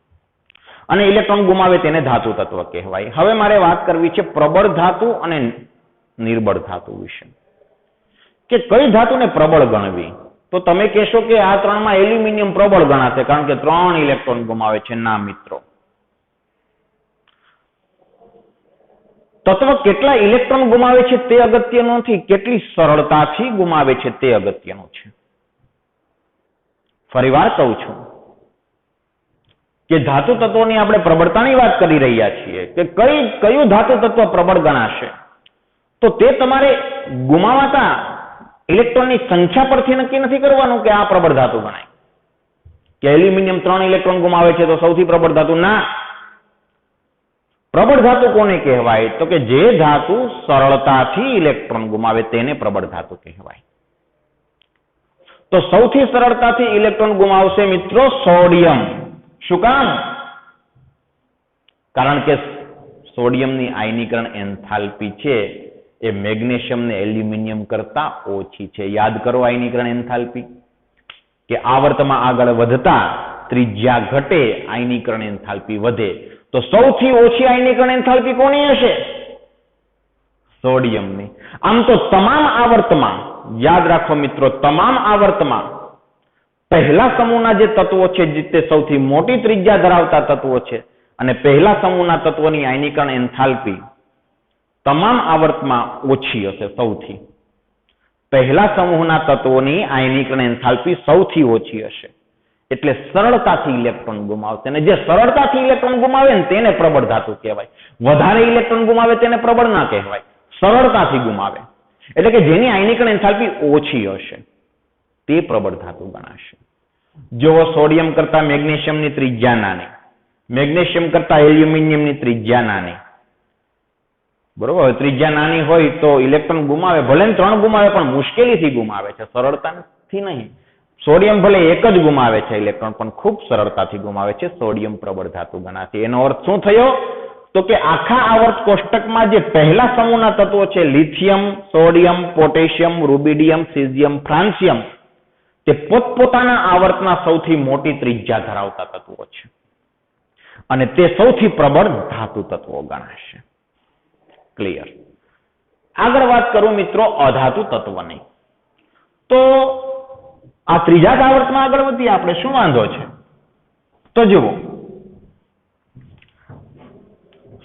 અને ઇલેક્ટ્રોન ગુમાવે તેને ધાતુ તત્વ કહેવાય. હવે મારે વાત કરવી છે પ્રબળ ધાતુ અને નિર્બળ ધાતુ વિશે. કે કઈ ધાતુને પ્રબળ ગણવી? તો તમે કહેશો કે આ ત્રણમાં એલ્યુમિનિયમ પ્રબળ ગણાશે કારણ કે 3 ઇલેક્ટ્રોન ગુમાવે છે. ના મિત્રો, તત્વ કેટલા ઇલેક્ટ્રોન ગુમાવે છે તે અગત્યનું નથી, કેટલી સરળતાથી ગુમાવે છે તે અગત્યનું છે. ફરીવાર કહું છું કે ધાતુ તત્વોની આપણે પ્રબળતાની વાત કરી રહ્યા છીએ કે કયું ધાતુ તત્વ પ્રબળ ગણાશે, તો તે તમારે ગુમાવાતા ઇલેક્ટ્રોનની સંખ્યા પરથી નક્કી નથી કરવાનું કે આ પ્રબળ ધાતુ ગણાય. કે એલ્યુમિનિયમ 3 ઇલેક્ટ્રોન ગુમાવે છે તો સૌથી પ્રબળ ધાતુ? ના. પ્રબળ ધાતુ કોને કહેવાય? તો કે જે ધાતુ સરળતાથી ઇલેક્ટ્રોન ગુમાવે તેને પ્રબળ ધાતુ કહેવાય. તો સૌથી સરળતાથી ઇલેક્ટ્રોન ગુમાવશે મિત્રો સોડિયમ. શું કામ? કારણ કે સોડિયમની આયનીકરણ એન્થાલ્પી છે એ મેગ્નેશિયમ ને એલ્યુમિનિયમ કરતા ઓછી છે. યાદ કરો આયનીકરણ એન્થાલ્પી, કે આવર્તમાં આગળ વધતા ત્રિજ્યા ઘટે, આયનીકરણ એન્થાલ્પી વધે. તો સૌથી ઓછી આયનીકરણ એન્થાલ્પી કોની હશે? સોડિયમની. આમ તો તમામ આવર્તમાં, યાદ રાખો મિત્રો, તમામ આવર્તમાં પહેલા સમૂહના જે તત્વો છે તે સૌથી મોટી ત્રિજ્યા ધરાવતા તત્વો છે અને પહેલા સમૂહના તત્વોની આયનીકરણ એન્થાલ્પી તમામ આવર્તમાં ઓછી હશે. સૌથી પહેલા સમૂહના તત્વોની આયનીકરણ એન્થાલ્પી સૌથી ઓછી હશે. એટલે સરળતાથી ઇલેક્ટ્રોન ગુમાવશે. અને જે સરળતાથી ઇલેક્ટ્રોન ગુમાવે ને તેને પ્રબળ ધાતુ કહેવાય. વધારે ઇલેક્ટ્રોન ગુમાવે તેને પ્રબળ ના કહેવાય, સરળતાથી ગુમાવે. એટલે કે જેની આયનીકરણ એન્થાલ્પી ઓછી હશે તે પ્રબળ ધાતુ ગણાશે. જો સોડિયમ કરતા મેગ્નેશિયમની ત્રિજ્યા નાની, મેગ્નેશિયમ કરતા એલ્યુમિનિયમની ત્રિજ્યા નાની, બરોબર, ત્રિજ્યા નાની હોય તો ઇલેક્ટ્રોન ગુમાવે, ભલે 3 ગુમાવે પણ મુશ્કેલીથી ગુમાવે છે, સરળતાથી નહીં. સોડિયમ ભલે 1 જ ગુમાવે છે ઇલેક્ટ્રોન પણ ખૂબ સરળતાથી ગુમાવે છે. સોડિયમ પ્રબળ ધાતુ ગણાશે. એનો અર્થ શું થયો? તો કે આખા આવર્ત કોષ્ટકમાં જે પહેલા સમૂહના તત્વો છે, lithium, sodium, potassium, rubidium, caesium, francium, તે પોતપોતાના આવર્તના સૌથી મોટી ત્રિજ્યા ધરાવતા તત્વો છે અને તે સૌથી પ્રબળ ધાતુ તત્વો ગણાશે. ક્લિયર? આગળ વાત કરું મિત્રો અધાતુ તત્વની. તો આ ત્રીજા આવર્તમાં આગળ વધીએ આપણે, શું વાંધો છે? તો જુઓ,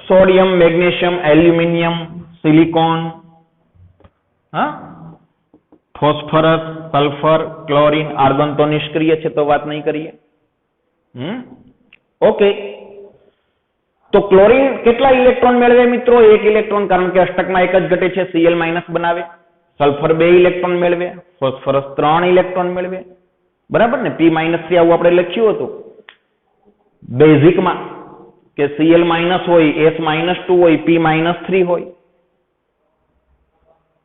sodium, magnesium, aluminium, silicon, phosphorus, sulphur, chlorine, argon તો નિષ્ક્રિય છે તો વાત નહીં કરીએ. ઓકે, તો ક્લોરીન કેટલા ઇલેક્ટ્રોન મેળવે મિત્રો? 1 ઇલેક્ટ્રોન, કારણ કે અષ્ટકમાં 1 જ ઘટે છે, Cl- બનાવે. સલ્ફર 2 ઇલેક્ટ્રોન મેળવે, ફોસ્ફરસ 3 ઇલેક્ટ્રોન મેળવે. બરાબર ને? P- આવું આપણે લખ્યું હતું બેઝિકમાં કે Cl- હોય, S-2 હોય, P-3 હોય.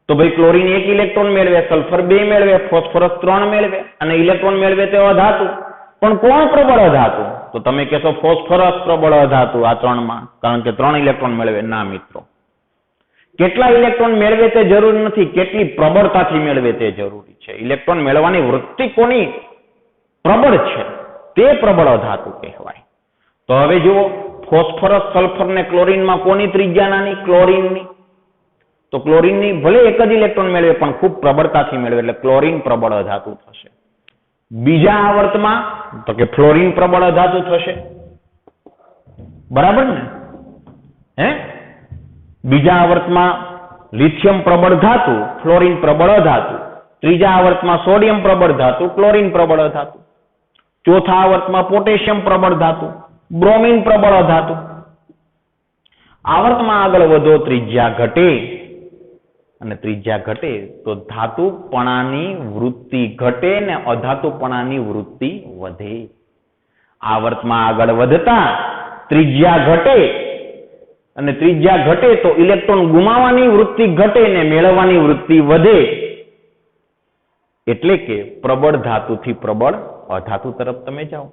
તો ભાઈ ક્લોરીન 1 ઇલેક્ટ્રોન મેળવે, સલ્ફર 2 મેળવે, ફોસ્ફરસ 3 મેળવે અને ઇલેક્ટ્રોન મેળવે તે અધાતુ. પણ કોણ પ્રબળ અધાતુ? તો તમે કહેશો ફોસ્ફરસ પ્રબળ અધાતુ આ 3માં, કારણ કે 3 ઇલેક્ટ્રોન મેળવે. ના મિત્રો, કેટલા ઇલેક્ટ્રોન મેળવે તે જરૂરી નથી, કેટલી પ્રબળતાથી મેળવે તે જરૂરી છે. ઇલેક્ટ્રોન મેળવવાની વૃત્તિ કોની પ્રબળ છે તે પ્રબળ અધાતુ કહેવાય. તો હવે જુઓ, ફોસ્ફરસ, સલ્ફર ને ક્લોરીનમાં કોની ત્રિજ્યા નાની? ક્લોરીનની. તો ક્લોરીનની ભલે 1 જ ઇલેક્ટ્રોન મેળવે પણ ખૂબ પ્રબળતાથી મેળવે એટલે ક્લોરીન પ્રબળ અધાતુ થશે. બીજા આવર્તમાં તો કે ફ્લોરિન પ્રબળ અધાતુ થશે, બરાબર ને? હે, બીજા આવર્તમાં લિથિયમ પ્રબળ ધાતુ, ફ્લોરિન પ્રબળ અધાતુ. ત્રીજા આવર્તમાં સોડિયમ પ્રબળ ધાતુ, ક્લોરીન પ્રબળ અધાતુ. ચોથા આવર્તમાં પોટેશિયમ પ્રબળ ધાતુ, બ્રોમિન પ્રબળ અધાતુ. આવર્તમાં આગળ વધો, ત્રિજ્યા ઘટે, અને ત્રિજ્યા ઘટે તો ધાતુપણાની વૃત્તિ ઘટે ને અધાતુપણાની વૃત્તિ વધે. આવર્તમાં આગળ વધતા ત્રિજ્યા ઘટે, અને ત્રિજ્યા ઘટે તો ઇલેક્ટ્રોન ગુમાવવાની વૃત્તિ ઘટે ને મેળવવાની વૃત્તિ વધે. એટલે કે પ્રબળ ધાતુથી પ્રબળ અધાતુ તરફ તમે જાઓ.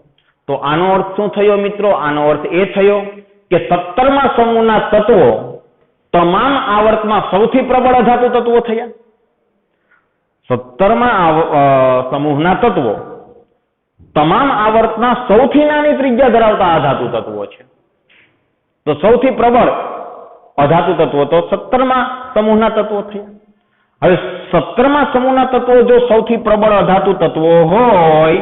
તો આનો અર્થ શું થયો મિત્રો? આનો અર્થ એ થયો કે 17મા સમૂહના તત્વો તમામ આવર્તમાં સૌથી પ્રબળ અધાતુ તત્વો થયા. 17મા સમૂહના તત્વો તમામ આવર્તના સૌથી નાની ત્રિજ્યા ધરાવતા અધાતુ તત્વો છે. તો સૌથી પ્રબળ અધાતુ તત્વો તો 17મા સમૂહના તત્વો થયા. હવે 17મા સમૂહના તત્વો જો સૌથી પ્રબળ અધાતુ તત્વો હોય,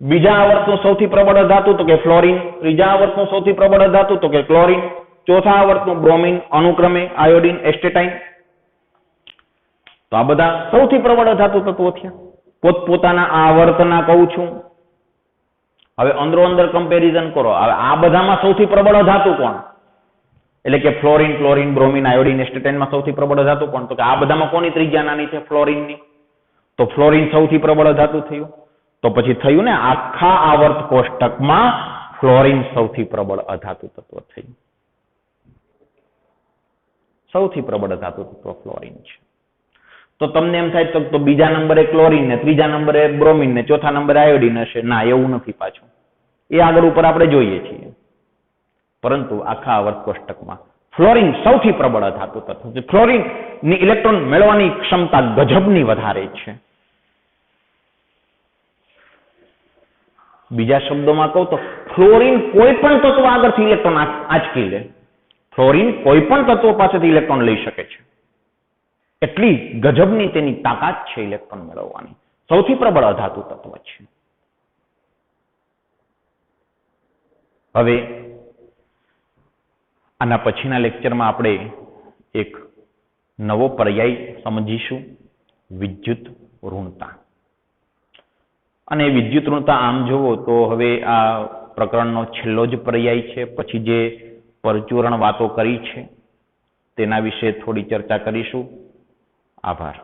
બીજા આવર્તનું સૌથી પ્રબળ અધાતુ તો કે ફ્લોરિન, ત્રીજા આવર્તનું સૌથી પ્રબળ અધાતુ તો કે ક્લોરીન, ચોથા આવર્તનું બ્રોમિન, અનુક્રમે આયોડીન, એસ્ટેટાઇન. તો આ બધા સૌથી પ્રબળ અધાતુ તત્વો થયા. પોતપોતાના આવર્તના કહું છું. હવે અંદરો અંદર કમ્પેરિઝન કરો. હવે આ બધામાં સૌથી પ્રબળ અધાતુ કોણ? એટલે કે ફ્લોરિન, ક્લોરીન, બ્રોમિન, આયોડીન, એસ્ટેટાઇનમાં સૌથી પ્રબળ અધાતુ કોણ? તો કે આ બધામાં કોની ત્રિજ્યા નાની છે? ફ્લોરિનની. તો ફ્લોરિન સૌથી પ્રબળ અધાતુ થયું. તો પછી થયું ને આખા આવર્ત કોષ્ટકમાં ફ્લોરિન સૌથી પ્રબળ અધાતુ તત્વ થયું. સૌથી પ્રબળ અધાતુ તત્વ ફ્લોરિન છે. તો તમને એમ થાય તો બીજા નંબરે ક્લોરીન ને, ત્રીજા નંબરે બ્રોમિન ને, ચોથા નંબરે આયોડીન હશે. ના, એવું નથી પાછું. એ આગળ ઉપર આપણે જોઈએ છીએ. પરંતુ આખા આવર્ત કોષ્ટકમાં ફ્લોરિન સૌથી પ્રબળ અધાતુ તત્વ છે. ફ્લોરિન ની ઇલેક્ટ્રોન મેળવવાની ક્ષમતા ગજબની વધારે છે. બીજા શબ્દોમાં કહું તો ફ્લોરિન કોઈ પણ તત્વ આગળથી ઇલેક્ટ્રોન આંચકી લે. ફ્લોરિન કોઈ પણ તત્વ પાસેથી ઇલેક્ટ્રોન લઈ શકે છે. એટલી ગજબની તેની તાકાત છે ઇલેક્ટ્રોન મેળવવાની. સૌથી પ્રબળ અધાતુ તત્વ છે. હવે આના પછીના લેક્ચરમાં આપણે એક નવો પર્યાય સમજીશું, વિદ્યુત ઋણતા. અને વિદ્યુત ઋણતા આમ જોવો તો હવે આ પ્રકરણનો છેલ્લો જ પર્યાય છે. પછી જે પરચુરણ વાતો કરી છે તેના વિશે થોડી ચર્ચા કરીશું. આભાર.